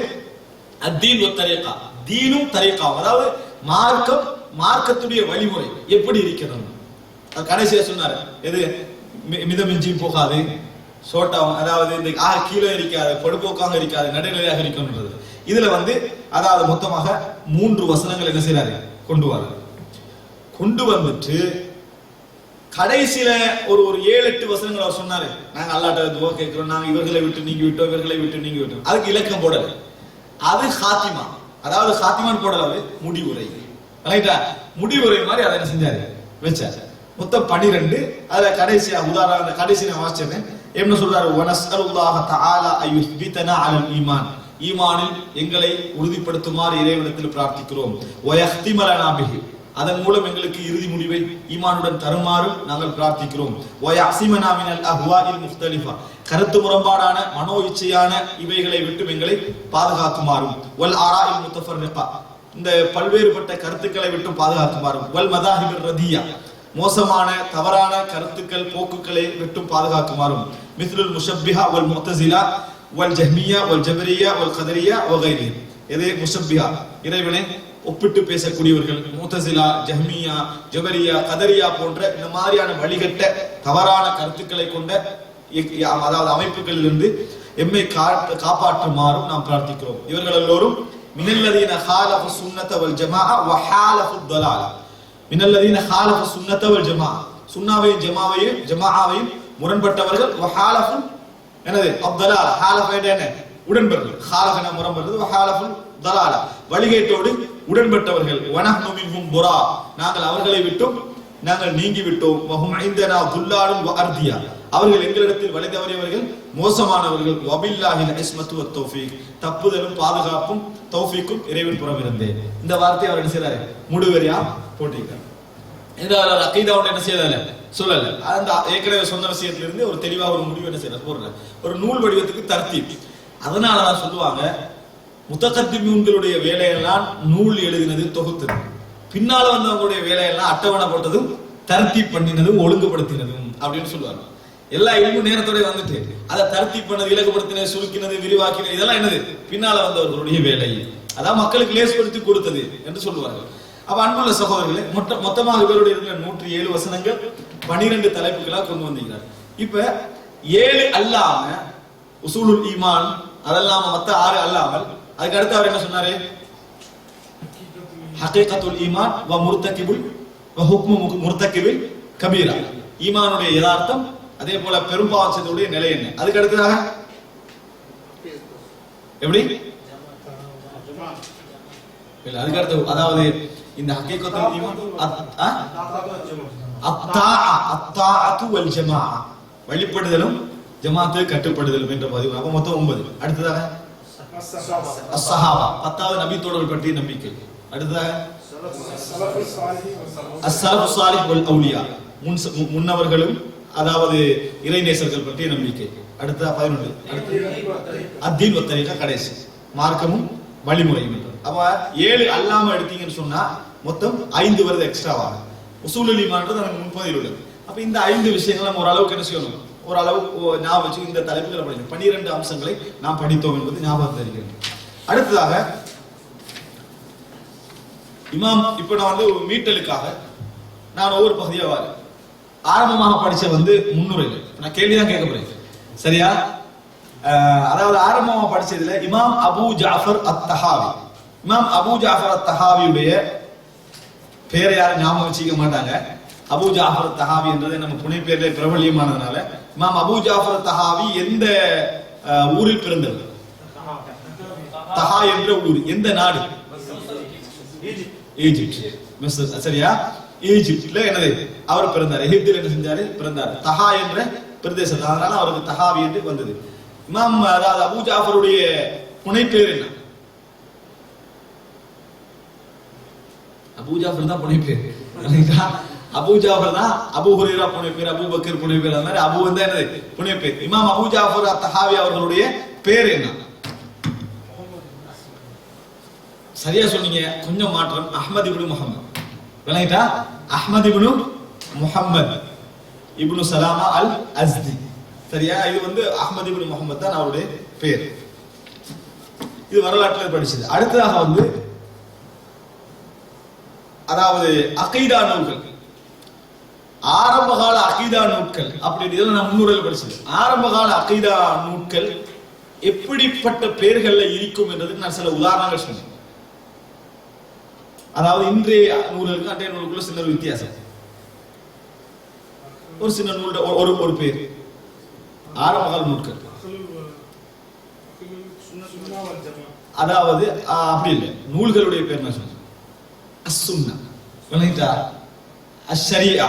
அத்தீன் வத் தரீகா, தீனும் தரீகா, அதாவது மார்க்கம், மார்க்கத்துடைய வழிமுறை எப்படி இருக்கிறது அது கடைசியா சொன்னாரு. எது மிதமிஞ்சி போகாது, சோட்டா அதாவது இந்த கீழே இருக்காது, பொடுப்போக்காக இருக்காது, நடுநிலையாக இருக்கணும்ன்றது. இதுல வந்து அதாவது மொத்தமாக 3 வசனங்கள் என்ன செய்யறாரு கொண்டு வர. கொண்டு வந்துட்டு கடைசியில ஒரு 7-8 வசனங்கள் அவர் சொன்னாரு. நாங்க அல்லாஹ்ட்ட துஆ கேட்கிறோம், நாங்க இவர்களை விட்டு நீங்க விட்டோம், இவர்களை விட்டு நீங்க விட்டோம். அதுக்கு இலக்கம் போடல. அது ஹாத்திமா, அதாவது ஹாத்திமான் போடல, அது முடிவுரை. ரைட்டா? முடிவுரை மாதிரி அதை என்ன செஞ்சாரு, வச்சாரு. மொத்தம் 12. அதுல கடைசியா உதாரணம் கடைசி நான் வாசிச்சேன். என்ன சொல்றாரு, வனஸ்அலுல்லாஹ தஆலா அய்யுஸ்பிதனா அலல் ஈமான், ஈமானில் எங்களை உறுதிப்படுத்துமாறு இறைவனிடத்தில் பிரார்த்திக்கிறோம். வயஹ்திமலனா பிஹி, அதன் மூலம் எங்களுக்கு இறுதி முடிவை ஈமானுடன் தருமாறு நாங்கள் பிரார்த்திக்கிறோம். வயஅஸிமனா மினல் அஹ்வாஇல் முக்தலிஃபா, கருத்து முரண்பாடான மனோ இச்சையான இவைகளை விட்டு எங்களை பாதுகாக்குமாறும். வல் ஆராஇல் முத்தஃபர்ரிகா, இந்த பல்வேறுபட்ட கருத்துக்களை விட்டு பாதுகாக்குமாறும். வல் மதாஹிபிர் ரதியா, மோசமான தவறான கருத்துக்கள் போக்குகளை விட்டு பாதுகாக்குமாறும். மிஸ்லுல் முஷப்பிஹா வல் முஅ்தஸிலா வல் ஜஹ்மியா வல் ஜபரியா வல் கதரியா வ கைரிஹி, இதே முஷப்பிஹா இறைவனை ஒப்பிட்டு பேசக்கூடியவர்கள், முஅ்தஸிலா, ஜஹ்மியா, ஜபரியா, கதரியா போன்ற இந்த மாதிரியான வழிகட்ட தவறான கருத்துக்களை கொண்ட அதாவது அமைப்புகளிலிருந்து எம்மை காப்பாற்றுமாறும் நாம் பிரார்த்திக்கிறோம். இவர்கள் எல்லோரும் மினல்லதீன ஹாலஃபு சுன்னத வல் ஜமாஅ வ ஹாலஃபு ضلاல, மினல்லதீன ஹாலஃபு சுன்னத வல் ஜமாஅ, சுன்னாவையும் ஜமாஅவையும் முரண்பட்டவர்கள். வ ஹாலஃபு என்னது அப்தலால, ஹாலஃப என்ன உடன்படுறது, ஹாலஃபன முரண்படுறது. வ ஹாலஃபு ضلاல வழிகேட்டோடு உடன்பட்டவர்கள். வனஹ்னு மின்ஹும் புரா, நாங்கள் அவர்களை விட்டும் நாங்கள் நீங்கி விட்டோம். வஹும் இந்தனா துல்லாலும் வ அர்தியா, அவர்கள் எங்களிடத்தில் வழி தவறியவர்கள், மோசமானவர்கள். வபில்லாஹில் இஸ்மத்து வத் தௌஃபீக், தப்புதலும் பாதுகாப்பும் தௌஃபீக்கும் இறைவன் புறம் இருந்தே. இந்த வார்த்தையை அவர் என்ன செய்றாரு, முடிவரியா போட்டிருக்கார். இந்த அகீதாவோட என்ன செய்யல சொல்லல, அந்த ஏற்கனவே சொன்ன விஷயத்திலிருந்து ஒரு தெளிவாக ஒரு முடிவு என்ன செய்யறாரு போடுற ஒரு நூல் வடிவத்துக்கு தர்த்தீப். அதனாலதான் சொல்லுவாங்க, முத்தகத்திமுன்களுடைய வேலையெல்லாம் நூல் எழுதினது தொகுத்தது, பின்னால வந்தவங்களுடைய வேலையெல்லாம் அட்டவணை போட்டதும் தர்த்தீப் பண்ணினதும் ஒழுங்குபடுத்தினதும் அப்படின்னு சொல்லுவாங்க. எல்லா இல்மும் நேரத்தோட வந்துட்டு அதை தர்த்தீப் பண்ணது, இலகுபடுத்தினது, சுருக்கினது, விரிவாக்கினது, இதெல்லாம் என்னது பின்னால வந்தவர்களுடைய வேலை, அதான் மக்களுக்கு லேஸ்படுத்தி கொடுத்தது என்று சொல்லுவார்கள். அப்ப அன்புள்ள சகோதரர்களே, மொத்தமாக இவருடைய இருக்கிற 107 வசனங்கள் 12 தலைப்புகளா கொண்டு வந்தீங்க. இப்ப 7 அல்லாம உசூலுல் ஈமான், அதெல்லாம் மத்த 6 அல்லாமல் அதுக்கு அடுத்து அவர் என்ன சொன்னாரு, ஹகீகத்துல் ஈமான் வ முர்தகிபுல் வ ஹுக்மு முர்தகிபில் கபீரா, ஈமானுடைய யதார்த்தம், அதே போல பெரும்பாவச்சத்துடைய நிலை என்ன. அதுக்கு அடுத்ததாக எப்படி இல்ல, அதுக்கு அடுத்து அதாவது இந்த ஹகீகத்துல் ஈமான் அத்தாஅத்து வல் ஜமாஅ, வழிபடுதலும் ஜமாஅத்து கட்டுப்படுதலும் என்ற பதிவு. அப்ப மொத்தம் 9. அடுத்ததாக அஸ்ஸஹாபா, 10வது நபி தோழர்கள் பற்றிய நம்பிக்கை. அடுத்ததாக அஸ்ஸலஃபு ஸாலிஹ் வல் அவுலியா, முன்னவர்களும் அதாவது இறைநேசர்கள் பற்றிய நம்பிக்கை. அடுத்த 11 அத்தீன் வத் தரீகா, கடைசி மார்க்கமும் வழிமுறையும். அப்ப 7 அல்லாம எடுத்தீங்கன்னு சொன்னா மொத்தம் 5 வருது எக்ஸ்ட்ராவாக. உசூலுல் ஈமான்ன்றது நமக்கு முன்பதில் உள்ளது. அப்ப இந்த 5 விஷயங்களை நம்ம ஓரளவுக்கு என்ன செய்யணும், ஓரளவு ஞாபகம் வச்சு இந்த தலைப்புகளை படிக்கணும். 12 அம்சங்களை நாம் படித்தோம் என்பது ஞாபகம் தெரிகிறது. அடுத்ததாக இமாம், இப்ப நான் வந்து மீட்டலுக்காக நான் ஒவ்வொரு பகுதியா வரேன். ஆரம்பமாக படிச்ச முன்னுரைகள் நான் கேள்விதான் கேட்க போறேன், சரியா? அதாவது ஆரம்பமாக படிச்சதுல இமாம் அபூ ஜாஃபர் அத்-தஹாவி, இமாம் அபூ ஜாஃபர் அத்-தஹாவியுடைய பேரை யாரும் ஞாபகம் வச்சுக்க மாட்டாங்க. அபூ ஜாஃபர் அத்-தஹாவி என்றது நம்ம புனை பேர்ல பிரபலியமானதுனால, இமாம் அபூ ஜாஃபர் அத்-தஹாவி எந்த ஊரில் பிறந்தவர்? தஹா என்ற ஊர், எந்த நாடு? ஈஜிப்ட், மிஸ்ர், சரியா? ஈஜிப்ட்ல என்னது அவர் பிறந்தார், எகிப்தில் என்ன செஞ்சாரு, பிறந்தார். தஹா என்ற பிரதேசம், அதனால அவருக்கு தஹாவி என்று வந்தது. இமாம் அதாவது அபூ ஜாஃபருடைய புனை பேர் என்ன? அபூ ஜாஃபர் தான் புனை பேர். அபூ ஜாஃபர் தான் அபூ ஹுரைரா புனை பேர், அபூ பக்கர் புனை பேர், அந்த மாதிரி அபூ என்னது புனை பேர். இமாம் அபூ ஜாஃபர் அத்-தஹாவி அவர்களுடைய பேர் என்ன? சரியா சொன்னீங்க, கொஞ்சம் மாற்றம். அஹ்மத் இப்னு முஹம்மத், விளங்கிட்டா? அஹ்மத் இப்னு முஹம்மத் இப்னு சலாமா அல் அஸ்தி, சரியா? இது அஹ்மத் இப்னு முஹம்மத் தான் அவருடைய பேர். இது வரலாற்றில் படிச்சது. அடுத்ததாக அதாவது அகீதா நூல்கள், ஆரம்பகால அகீதா நூல்கள் அப்படின்னு நான் முன்னுரையில் படிச்சது. ஆரம்பகால அகீதா நூல்கள் எப்படிப்பட்ட பெயர்கள்ல இருக்கும் என்றதுக்கு நான் சில உதாரணங்கள் சொன்னேன். அதாவது இன்றைய நூல்களுக்கு அன்றைய நூலுக்குள்ள சின்ன ஒரு வித்தியாசம். ஒரு சின்ன நூல் ஒரு பேர் ஆரம்பகால நூல்கள், அதாவது அப்படி இல்லை, நூல்களுடைய பேர் என்ன சொல்லுங்க, அஸ்ஸுன்னா விளங்கிட்டா, அஷ்ஷரியா,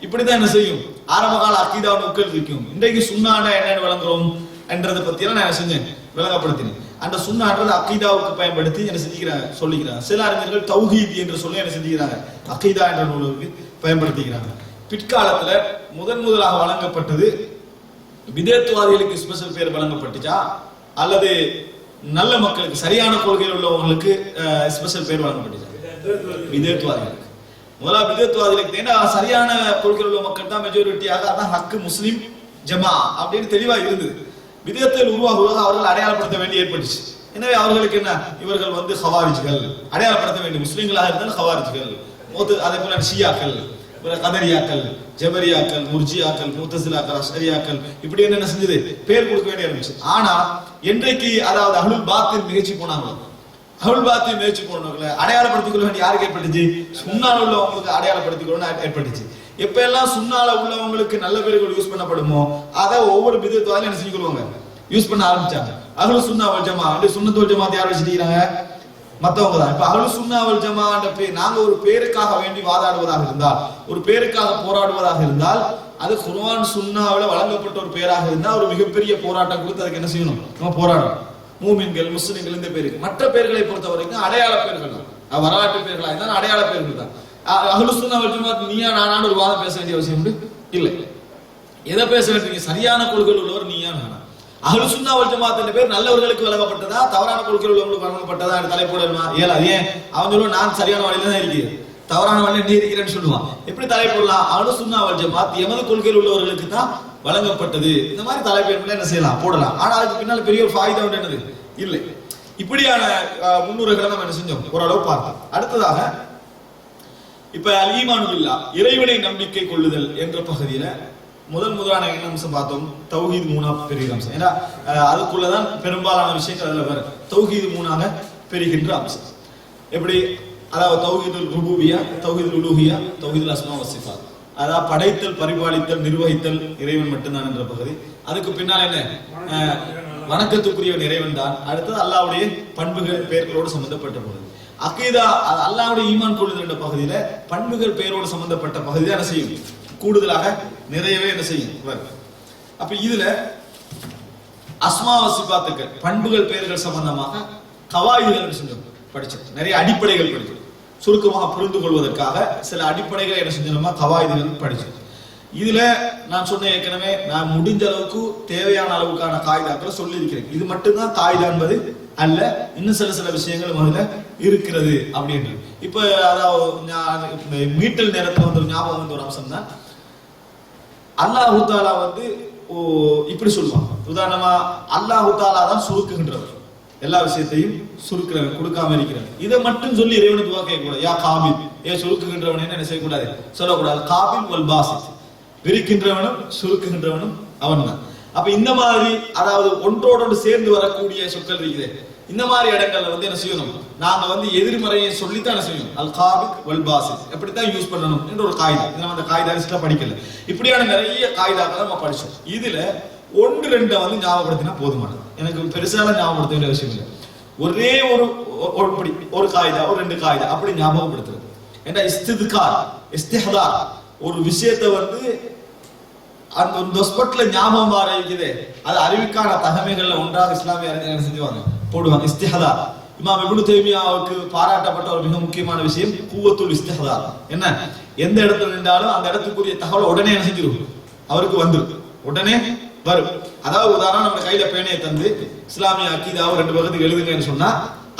இப்படிதான் என்ன செய்யும் ஆரம்பகால அக்கீதா நூல்கள் இருக்கும். இன்றைக்கு சுன்னான என்னன்னு விளங்குறோம் என்றதை பத்தி எல்லாம் நான் செஞ்சேன், விளங்கப்படுத்தினேன். அந்த சுன்னான்றது அக்கீதாவுக்கு பயன்படுத்தி என்ன செஞ்சுக்கிறாங்க சொல்லிக்கிறாங்க. சில அறிஞர்கள் தௌஹீத் என்று சொல்லி என்ன செஞ்சுக்கிறாங்க அக்கீதா என்ற நூலுக்கு பயன்படுத்திக்கிறாங்க. பிற்காலத்துல முதலாக வழங்கப்பட்டது பிதஅத்வாதிகளுக்கு ஸ்பெஷல் பேர் வழங்கப்பட்டுச்சா அல்லது நல்ல மக்களுக்கு சரியான கொள்கையில் உள்ளவங்களுக்கு ஸ்பெஷல் பேர் வழங்கப்பட்டுச்சா? பிதஅத்வாதிகளுக்கு. முதல்ல பிதஅத்வாதிகளுக்கு ஏன்னா சரியான கொள்கையில் உள்ள மக்கள் தான் மெஜாரிட்டியாக, அதான் ஹக்கு முஸ்லிம் ஜமா அப்படின்னு தெளிவா இருந்தது. பிதஅத்தில் உருவாகுவதாக அவர்கள் அடையாளப்படுத்த வேண்டி ஏற்பட்டுச்சு. எனவே அவர்களுக்கு என்ன, இவர்கள் வந்து ஹவாரிஜ்கள் அடையாளப்படுத்த வேண்டிய, முஸ்லிம்களாக இருந்தால் ஹவாரிஜ்கள், அதே போல ஷியாக்கள், கதரியாக்கள், ஜபரியாக்கள், முர்ஜியாக்கள், முத்தசிலாக்கள், அஷ்அரியாக்கள், இப்படி என்ன செஞ்சது பேர் கொடுக்க வேண்டிய இருந்துச்சு. ஆனா என்றைக்கு அதாவது அஹ்லுல் பாத்தில் முயற்சி போனாங்களோ, அஹ்லுல் பாத்தில் முயற்சி போனவங்களை அடையாளப்படுத்திக் கொள்ள வேண்டிய யாருக்கு ஏற்பட்டுச்சு? சுன்னால உள்ளவங்களுக்கு அடையாளப்படுத்திக் கொள்ள ஏற்பட்டுச்சு. எப்ப எல்லாம் சுன்னால உள்ளவங்களுக்கு நல்ல பேர்கள் யூஸ் பண்ணப்படுமோ அதை ஒவ்வொரு பிதஅத்வாதியும் என்ன செஞ்சுக்கொள்வாங்க, யூஸ் பண்ண ஆரம்பிச்சாங்க. அஹ்லுஸ் சுன்னா வல் ஜமா, சுன்னத்துல் வல் ஜமாத் யார் வச்சிருக்காங்க? மத்தவங்க தான். இப்ப அஹ்லுஸ் சுன்னா வல் ஜமாஅத் பேர், நாங்க ஒரு பேருக்காக வேண்டி வாதாடுவதாக இருந்தால், ஒரு பேருக்காக போராடுவதாக இருந்தால், அது குர்ஆன் சுன்னாவில வழங்கப்பட்ட ஒரு பேராக இருந்தால் ஒரு மிகப்பெரிய போராட்டம் கொடுத்து அதுக்கு என்ன செய்யணும், நம்ம போராடணும். மூமின்கள், முஸ்லிம்கள், இந்த பேருக்கு. மற்ற பேர்களை பொறுத்த வரைக்கும் அடையாள பேர்கள் தான், வரலாற்று பேர்களா இருந்தாலும் அடையாள பேர்கள் தான். அஹ்லுஸ் சுன்னா வல் ஜமாஅத் நீயா நானான்னு ஒரு வாதம் பேச வேண்டிய அவசியம் இல்லை. எதை பேச வேண்டிய சரியான கொள்கை உள்ளவர் நீயா நானா. அஹ்லுஸ் சுன்னா வல் ஜமாஅத் என்ற பேர் நல்லவர்களுக்கு வழங்கப்பட்டதா தவறான கொள்கை உள்ளவங்களுக்கு வழங்கப்பட்டதா தலைப்போட ஏலா? ஏன் அவன் சொல்லுவான் நான் சரியான வழியில தான் இருக்கிறேன், தவறான வழியில நீ இருக்கிறேன்னு சொல்லுவான். எப்படி தலைப்போடலாம்? அஹ்லுஸ் சுன்னா வல் ஜமாஅத் எமது கொள்கையில் உள்ளவர்களுக்கு தான் வழங்கப்பட்டது, இந்த மாதிரி தலைப்பு என்ன செய்யலாம், போடலாம். ஆனா அதுக்கு பின்னால் பெரிய ஒரு ஃபாயிதா என்னது இல்லை. இப்படியான முன்னுரைகளை நம்ம என்ன செஞ்சோம், ஓரளவு பார்த்தோம். அடுத்ததாக இப்ப அல் ஈமானு பில்லாஹ், இறைவனை நம்பிக்கை கொள்ளுதல் என்ற பகுதியில முதலான என்ன அம்சம் பார்த்தோம், தௌஹீத் மூணாக பெரிய அம்சம். ஏன்னா அதுக்குள்ளதான் பெரும்பாலான விஷயங்கள் அதுல வரும். தௌஹீத் மூணாக பெறுகின்ற அம்சம் எப்படி, அதாவது தௌஹீதுல் ருபூபியா, தௌஹீதுல் உலூஹியா, தௌஹீதுல் அஸ்மா வ சிஃபாத், அதாவது படைத்தல், பரிபாலித்தல், நிர்வகித்தல் இறைவன் மட்டும்தான் என்ற பகுதி. அதுக்கு பின்னால் என்ன, வணக்கத்துக்குரிய இறைவன் தான். அடுத்தது அல்லாஹ்வுடைய பண்புகள் பெயர்களோடு சம்பந்தப்பட்ட பகுதி. அகீதா அல்லாஹ்வுடைய ஈமான் கொள்ளுதல் என்ற பகுதியில பண்புகள் பெயரோடு சம்பந்தப்பட்ட பகுதி என்ன செய்யும், கூடுதலாக நிறையவே என்ன செய்யும் வரும். அப்ப இதுல அஸ்மா வ சிஃபாத்துக்கள், பண்புகள் பெயர்கள் சம்பந்தமாக கவாயிதுகள் செஞ்சோம், படிச்சோம். நிறைய அடிப்படைகள் படிச்சோம். சுருக்கமாக புரிந்து கொள்வதற்காக சில அடிப்படைகளை என்ன செஞ்சோம்னா கவாயிதுகள் படிச்சோம். இதுல நான் சொன்ன ஏற்கனவே நான் முடிஞ்ச அளவுக்கு தேவையான அளவுக்கான காய்தாக்களை சொல்லி இருக்கிறேன். இது மட்டும்தான் காய்தா என்பது அல்ல, இன்னும் சில விஷயங்களும் அதுல இருக்கிறது அப்படின்றது. இப்ப அதாவது மீட்டல் நேரத்துல வந்து ஞாபகம் வந்த ஒரு அம்சம் தான், அல்லாஹு தாலா வந்து இப்படி சொல்லுவாங்க. உதாரணமா அல்லாஹு தாலா தான் சுருக்குகின்றவர், எல்லா விஷயத்தையும் சுருக்கிறவன், கொடுக்காம இருக்கிறவன். இதை மட்டும் சொல்லி இறைவனுக்கு துஆ கேட்கக்கூடாது. யா காபில், சுருக்குகின்றவன் என்ன செய்யக்கூடாது, சொல்லக்கூடாது. காபில் வல் பாசித், விரிக்கின்றவனும் சுருக்குகின்றவனும் அவன் தான். அப்ப இந்த மாதிரி அதாவது ஒன்றோடு சேர்ந்து வரக்கூடிய சொற்கள் இருக்குது. இந்த மாதிரி இடங்கள்ல வந்து என்ன செய்யணும், நாங்க வந்து எதிர்மறையை சொல்லித்தான் என்ன செய்யணும், அல் காபில் வல் பாசித் எப்படித்தான் யூஸ் பண்ணணும் என்ற ஒரு காய்தா. நம்ம அந்த காய்தா லிஸ்ட்ல படிக்கல. இப்படியான நிறைய காய்தாக்களை நம்ம படிச்சோம். இதுல ஒன்று ரெண்டை வந்து ஞாபகப்படுத்தினா போதுமானது, எனக்கு பெருசால ஞாபகப்படுத்த வேண்டிய அவசியம் இல்லை. ஒரே ஒரு காய்தா, ஒரு ரெண்டு காய்தா அப்படி ஞாபகப்படுத்துறது. ஏன்னா இஸ்தித்கார், இஸ்திஹ்தார், ஒரு விஷயத்தை வந்து அந்த ஸ்பாட்ல ஞாபகம் வர இருக்குது, அது அறிவுக்கான தகமைகள்ல ஒன்றாக இஸ்லாமிய அறிஞர்கள் செஞ்சுவாங்க, போடுவாங்க. இஸ்திஹ்தார், இமாம் இப்னு தய்மியாவுக்கு பாராட்டப்பட்ட ஒரு மிக முக்கியமான விஷயம் குவத்துல் இஸ்திஹ்தார். என்ன, எந்த இடத்துல நின்றாலும் அந்த இடத்துக்குரிய தகவல் உடனே என்ன செஞ்சிடும், அவருக்கு வந்துடும், உடனே வரும். அதாவது உதாரணம், நம்ம கையில பேனையை தந்து இஸ்லாமிய அக்கீதாவை 2 பக்கத்துக்கு எழுதுங்கன்னு சொன்னா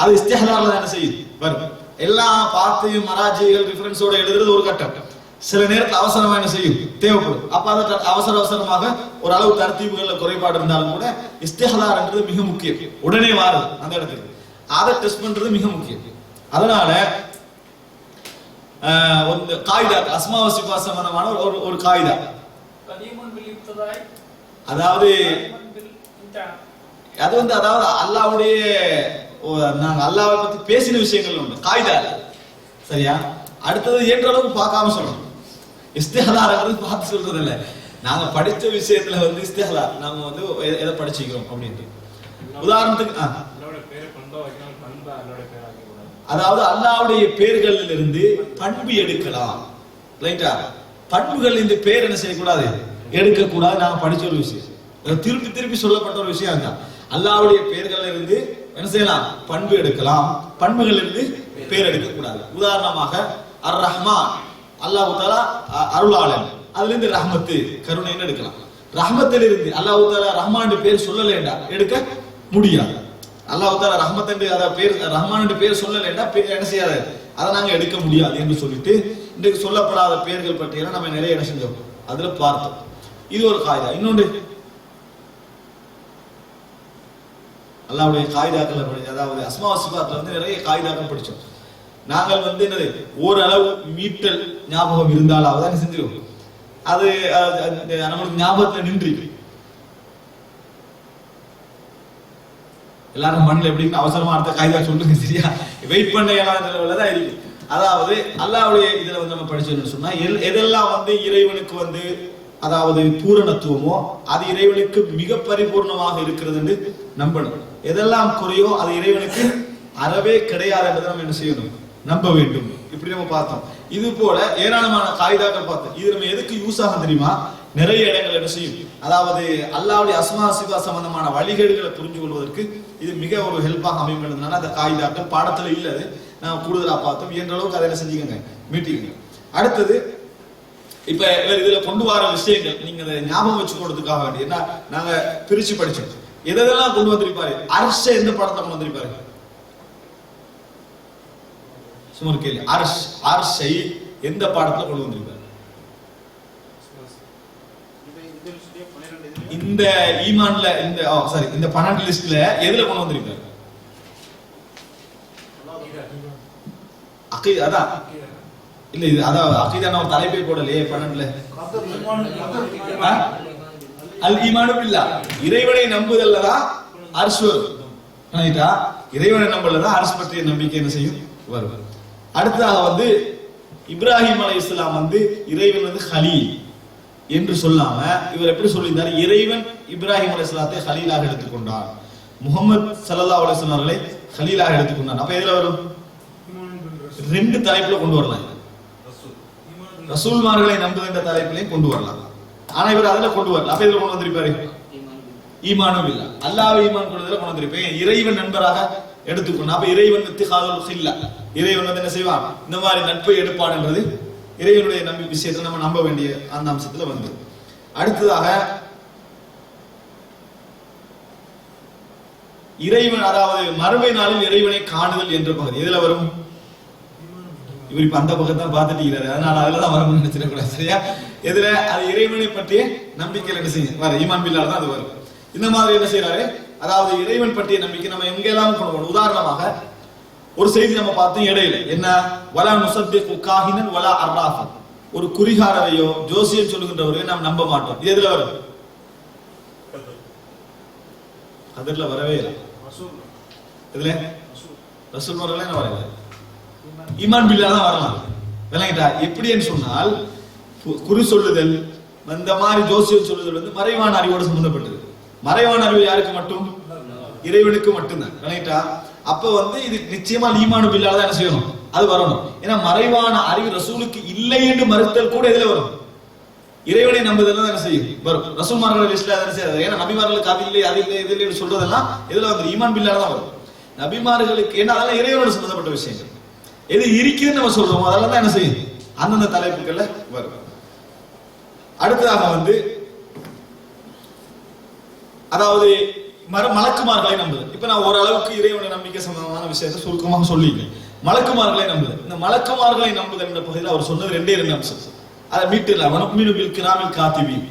அது இஸ்திஹ்தார்ல என்ன செய்யும், வரும். எல்லா பார்த்தையும் மராஜிகள் ரிஃபரன்ஸோட எழுதுறது ஒரு கட்டம். சில நேரத்தில் அவசரமா என்ன செய்யும், தேவைப்படும். அப்ப அதை அவசரமாக ஒரு அளவு தர்த்தீபுகள்ல குறைபாடு இருந்தாலும் கூட இஸ்திஹ்தார்ன்றது மிக முக்கியம், உடனே வாருது அந்த இடத்துக்கு. அதை டெஸ்ட் பண்றது மிக முக்கியம். அதனால காய்தா, அஸ்மா வ சிஃபாத் சம்பந்தமான ஒரு காய்தா, அதாவது அது வந்து அதாவது அல்லாஹ்வுடைய நாங்க அல்லாஹ்வை பத்தி பேசின விஷயங்கள் உண்டு. காய்தா சரியா? அடுத்தது என்ற அளவுக்கு பார்க்காம சொல்லணும். இஸ்திஹலார்ங்கிறது பார்த்து சொல்றது இல்லை. நாங்க படிச்ச விஷயத்துல வந்து இஸ்திஹலார் நாம வந்து எதை படிச்சுக்கிறோம் அப்படின்ட்டு. உதாரணத்துக்கு அதாவது அல்லாஹ்வுடைய பெயர்களில் இருந்து பண்பு எடுக்கலாம். ரைட்டா? பண்புகள் இந்த பேர் என்ன செய்யக்கூடாது, எடுக்கக்கூடாது. நாங்க படிச்ச ஒரு விஷயம், திருப்பி திருப்பி சொல்லப்பட்ட ஒரு விஷயம் தான். அல்லாஹ்வுடைய பெயர்களில் இருந்து என்ன செய்யலாம், பண்பு எடுக்கலாம். பண்புகள் இருந்து பேர் எடுக்கக்கூடாது. உதாரணமாக அர் ரஹ்மான், அல்லாஹ் தஆலா அருளாளன், அதுல இருந்து ரஹ்மத்து கருணைன்னு எடுக்கலாம். ரஹ்மத்தில் இருந்து அல்லாஹ் தஆலா ரஹ்மான் பேர் சொல்லலைண்டா எடுக்க முடியாது. அல்லாஹ் தஆலா ரஹ்மத் என்று அத பேர் ரஹ்மான் என்று பேர் சொல்லலைண்டா என்ன செய்யாது, அதை நாங்க எடுக்க முடியாது என்று சொல்லிட்டு இன்றைக்கு சொல்லப்படாத பெயர்கள் பற்றியெல்லாம் நம்ம நிறைய என்ன செஞ்சோம், அதுல பார்த்தோம். இது ஒரு காய்தா. இன்னொன்று அல்லாஹ்வுடைய காய்தாக்கள், அதாவது அஸ்மா வசிஃபாத்ல வந்து நிறைய காய்தாக்கள் படிச்சோம். நாங்கள் வந்து என்னது ஓரளவு மீட்டல் ஞாபகம் இருந்தாலாவது என்ன செஞ்சிருவோம், அது நம்மளுக்கு ஞாபகத்துல நின்று எல்லாரும் மண்ணில் எப்படின்னு அவசரமா அடுத்த காய்தா சொல்லுங்க, சரியா? வெயிட் பண்ண தான் இருக்கு. அதாவது அல்லாஹ்வுடைய இதுல வந்து நம்ம படிச்சோம்னு சொன்னா எதெல்லாம் வந்து இறைவனுக்கு வந்து அதாவது பூரணத்துவமோ அது இறைவனுக்கு மிக பரிபூர்ணமாக இருக்கிறது என்று நம்பணும். எதெல்லாம் குறையோ அது இறைவனுக்கு அறவே கிடையாது என்றதை நம்ம என்ன செய்யணும், நம்ப வேண்டும். இப்படி நம்ம பார்த்தோம். இது போல ஏராளமான காய்தாக்கள் பார்த்தோம். இது நம்ம எதுக்கு யூஸ் ஆகும் தெரியுமா? நிறைய இடங்கள் என்ன செய்யும், அதாவது அல்லாஹ்வுடைய அஸ்மா சிஃபா சம்பந்தமான வழிகேடுகளை புரிஞ்சு கொள்வதற்கு இது மிக ஒரு ஹெல்ப்பாக அமையும். அந்த காய்தாக்கள் பாடத்துல இல்லது, நான் கூடுதலா பார்த்தோம். என்ற அளவுக்கு அதை என்ன செஞ்சுக்கங்க, மீட்டிங்க. அடுத்தது இப்ப இதுல கொண்டு வர விஷயங்கள் நீங்க அதை ஞாபகம் வச்சுக்கிறதுக்காக வேண்டிய என்ன நாங்க பிரிச்சு படிச்சோம். எதெல்லாம் கொண்டு வந்திருப்பாரு? அர்ஷ எந்த படத்தை கொண்டு வந்திருப்பாரு? சும்மா கேள்வி. அர்ஷை எந்த பாடத்துல கொண்டு வந்திருப்பாரு? இந்த ஈமான்ல இந்த சாரி இந்த 12 லிஸ்ட்ல எதுல கொண்டு வந்திருப்பாரு? அகீதா. அதான் இல்ல, இது அதாவது அகீதா ஒரு தலைப்பை போடலையே 12ல. அல் ஈமானு பில்லாஹ், இறைவனை நம்புதல்லதான் அர்ஷ் வரும். இறைவனை நம்பலதான் அர்ஷ் பற்றிய நம்பிக்கை என்ன செய்யும், வரும். அடுத்ததாக வந்து இப்ராஹிம் அலைஹிஸ்ஸலாம் வந்து இறைவன் வந்து ஹலீல் என்று சொல்லாம இவர் எப்படி சொல்லியிருந்தார், இறைவன் இப்ராஹிம் அலைஹிஸ்ஸலாத்தை ஹலீலாக எடுத்துக்கொண்டார், முஹம்மது ஸல்லல்லாஹு அலைஹி வஸல்லம் அவர்களை ஹலீலாக எடுத்துக்கொண்டார். அப்ப எதுல வரும்? ரெண்டு தலைப்புல கொண்டு வரலாம். ரசூல்மார்களை நம்புகின்ற தலைப்பிலையும் கொண்டு வரலாம். ஆனா இவர் அதுல கொண்டு வரல. அப்ப இதுல கொண்டு வந்திருப்பாரு ஈமானும் இல்ல, அல்லாஹ்வை ஈமான் கொண்டதுல கொண்டு வந்திருப்பேன். இறைவன் நண்பராக எடுத்துக்கொண்டு அப்ப இறைவன் இத்திஹாதுல் ஹில்ல, இறைவன் வந்து என்ன செய்வான், இந்த மாதிரி நட்பை எடுப்பான்ன்றது இறைவனுடைய நம்பி விஷயத்தை நம்ம நம்ப வேண்டிய அந்த அம்சத்துல வந்து. அடுத்ததாக இறைவன், அதாவது மறுமை நாளில் இறைவனை காணுதல் என்ற பகுதி எதுல வரும்? இவர் இப்ப அந்த பக்கத்தை பார்த்துட்டு இருக்கிறாரு, அதனால அதுலதான் வரும்னு நினைச்சிடக்கூடாது, சரியா? எதுல? அது இறைவனை பற்றிய நம்பிக்கையில் என்ன செய்யும் வர ஈமான் பில்லாஹ் தான் அது வரும். இந்த மாதிரி என்ன செய்யறாரு, அதாவது இறைவன் பற்றிய நம்பிக்கை நம்ம எங்கெல்லாம் கொண்டு வரணும். உதாரணமாக ஒரு செய்தி நம்ம பார்த்தோம் இடையில, என்ன? வலா நுஸத்திகு காஹினன் வலா அர்ராஃபன், ஒரு குறிகாரரையோ ஜோசியம் சொல்லுகின்றவரையோ நாம் நம்ப மாட்டோம். இது எதுல வரும்? அதுல வரவே இல்லை. இதுல ரசூல் வரல, என்ன வரல, ஈமான் பில்லாஹ் தான் வரலாம். விளங்கிட்டா? எப்படின்னு சொன்னால் குறி சொல்லுதல், இந்த மாதிரி ஜோசியம் சொல்லுதல் வந்து மறைவான அறிவோடு சம்பந்தப்பட்டது. மறைவான அறிவு யாருக்கு மட்டும்? இறைவனுக்கு மட்டும்தான். விளங்கிட்டா? அப்ப வந்து இது நிச்சயமா ஈமான் பில்லாஹ் தான் என்ன செய்யணும், அது வரணும். ஏன்னா மறைவான அறிவு ரசூலுக்கு இல்லை என்று மறுத்தல் கூட எதுல வரும்? இறைவனை நம்புதல் தான் என்ன செய்யும் வரும். ரசூல்மார்கள் லிஸ்ட்ல என்ன செய்யாது, ஏன்னா நபிமார்களுக்கு அது இல்லை அது இல்லை இது இல்லை சொல்றதெல்லாம் எதுல வந்து ஈமான் பில்லாஹ் தான் வரும். நபிமார்களுக்கு ஏன்னா அதெல்லாம் இறைவனோடு சம்பந்தப்பட்ட விஷயங்கள். எது இருக்குன்னு நம்ம சொல்றோம் அதெல்லாம் தான் என்ன செய்யும் அந்தந்த தலைப்புகள்ல வரும். அடுத்ததாக வந்து அதாவது மலக்குமார்களை நம்புதல். இப்ப நான் ஓரளவுக்கு இறைவனை நம்பிக்கை சம்பந்தமான விஷயத்தை சுருக்கமாக சொல்லிக்கிறேன். மலக்குமார்களை நம்புதல். இந்த மலக்குமார்களை நம்புதல் என்ற பகுதியில் அவர் சொன்னது ரெண்டே அம்சம். அதை மீட்டுல வனமினு பில் கிராமில் காத்திபீன்,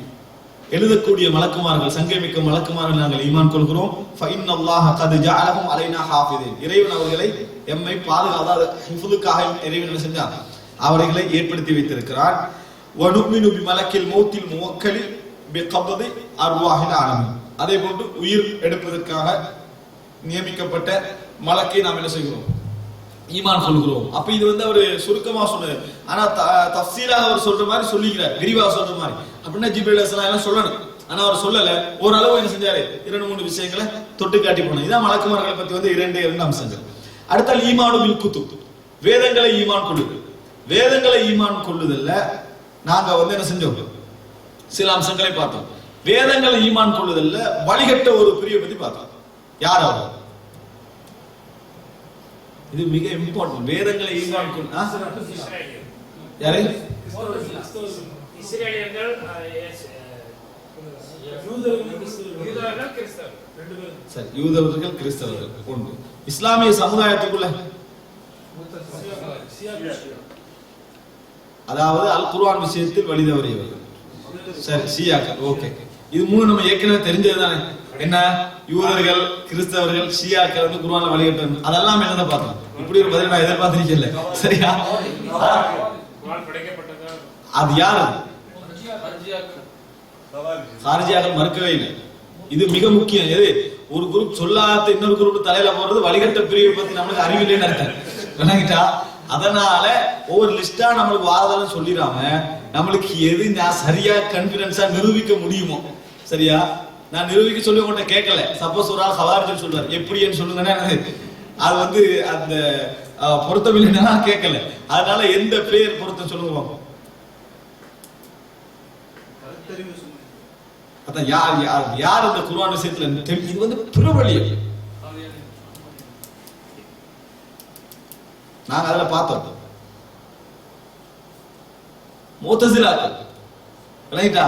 எழுதக்கூடிய மலக்குமார்கள், சங்கமிக்க மலக்குமார்கள் நாங்கள் ஈமான் கொள்கிறோம். ஃபஇன்னல்லாஹ கத் ஜஅலஹும் அலைனா ஹாஃபிதீன், இறைவன் அவர்களை எம்மை பாதுகாத்து ஹிஃபுதுக்காக இறைவன் என்ன செஞ்சார், அவர்களை ஏற்படுத்தி வைத்திருக்கிறார். வனுமினு பிமலக்கில் மௌத்தில் முவக்கலி பிகப்தி அர்வாஹில் ஆலமீன், அதே போன்று உயிர் எடுப்பதற்காக நியமிக்கப்பட்ட மலக்கை நாம் என்ன செய்கிறோம், ஈமான் கொள்கிறோம். அப்ப இது வந்து அவரு சுருக்கமா சொன்னாரு. ஆனா தஃசீலாக அவர் சொல்ற மாதிரி சொல்லிக்கிறார், விரிவா சொல்ற மாதிரி. அப்படின்னா ஜிப்ரீல் அலைஹிஸ்ஸலாம் எல்லாம் சொல்லணும். ஆனா அவர் சொல்லல, ஓரளவு என்ன செஞ்சாரு, 2-3 விஷயங்களை தொட்டு காட்டி போனார். இதான் மலக்குமார்களை பத்தி வந்து 2 அம்சங்கள். அடுத்தால் ஈமானு பில் குதுப், வேதங்களை ஈமான் கொள்ளுதல். வேதங்களை ஈமான் கொள்ளுதல்ல நாங்க வந்து என்ன செஞ்சோம், சில அம்சங்களை பார்த்தோம். வேதங்களை ஈமான் கொள்ளுதல்ல வழிகட்ட ஒரு பிரிவை பத்தி பார்த்தோம். யார் அவர்? இது மிக இம்பார்ட்டன்ட். வேதங்களை ஈமான் கொள்ள யாரு? இஸ்ரேலியர்கள், சரி, யூதர்கள் கிறிஸ்தவர்கள் ஒன்று. இஸ்லாமிய சமுதாயத்துக்குள்ள அதாவது அல் குர்ஆன் விஷயத்தில் வழி தவறியவர்கள், சரி, ஷியாக்கள். ஓகே, இது 3 நம்ம ஏற்கனவே தெரிஞ்சது தானே. என்ன, யூதர்கள் கிறிஸ்தவர்கள் ஷியாக்கள் வந்து குர்ஆன்ல வழிகட்டணும். அதெல்லாம் என்னத பார்த்தோம். இப்படி ஒரு பதில் நான் எதிர்பார்த்திருக்கல. சரியா? அது யாரு? ஹாரிஜியாக்கள் மறுக்கவே இல்லை. இது மிக முக்கியம். எது, ஒரு குரூப் சொல்லாத இன்னொரு குரூப் தலையில போறது வழிகட்ட பிரிவை பத்தி நம்மளுக்கு அறிவில்லைன்னு அர்த்தம். விளங்கிட்டா? அதனால ஒவ்வொரு லிஸ்டா நம்மளுக்கு வாதம் சொல்லிடாம நம்மளுக்கு எது நான் சரியா கான்ஃபிடன்ஸா நிரூபிக்க முடியுமோ. சரியா? நான் நிரூபிக்க சொல்லி உங்கள்கிட்ட கேட்கல. சப்போஸ் ஒரு ஆள் ஹவாரிஜின்னு சொல்றாரு, எப்படின்னு சொல்லுங்கன்னா அது வந்து அந்த பொருத்தம் இல்லைன்னா கேட்கல. அதனால எந்த பேர் பொருத்தம் சொல்லுங்க. அதான் யார் யார் யார் அந்த குர்ஆன் விஷயத்துல இது வந்து பிரபலியம். நாங்க அதுல பார்த்தோம். முத்தஸிலாக்கள், ரைட்டா?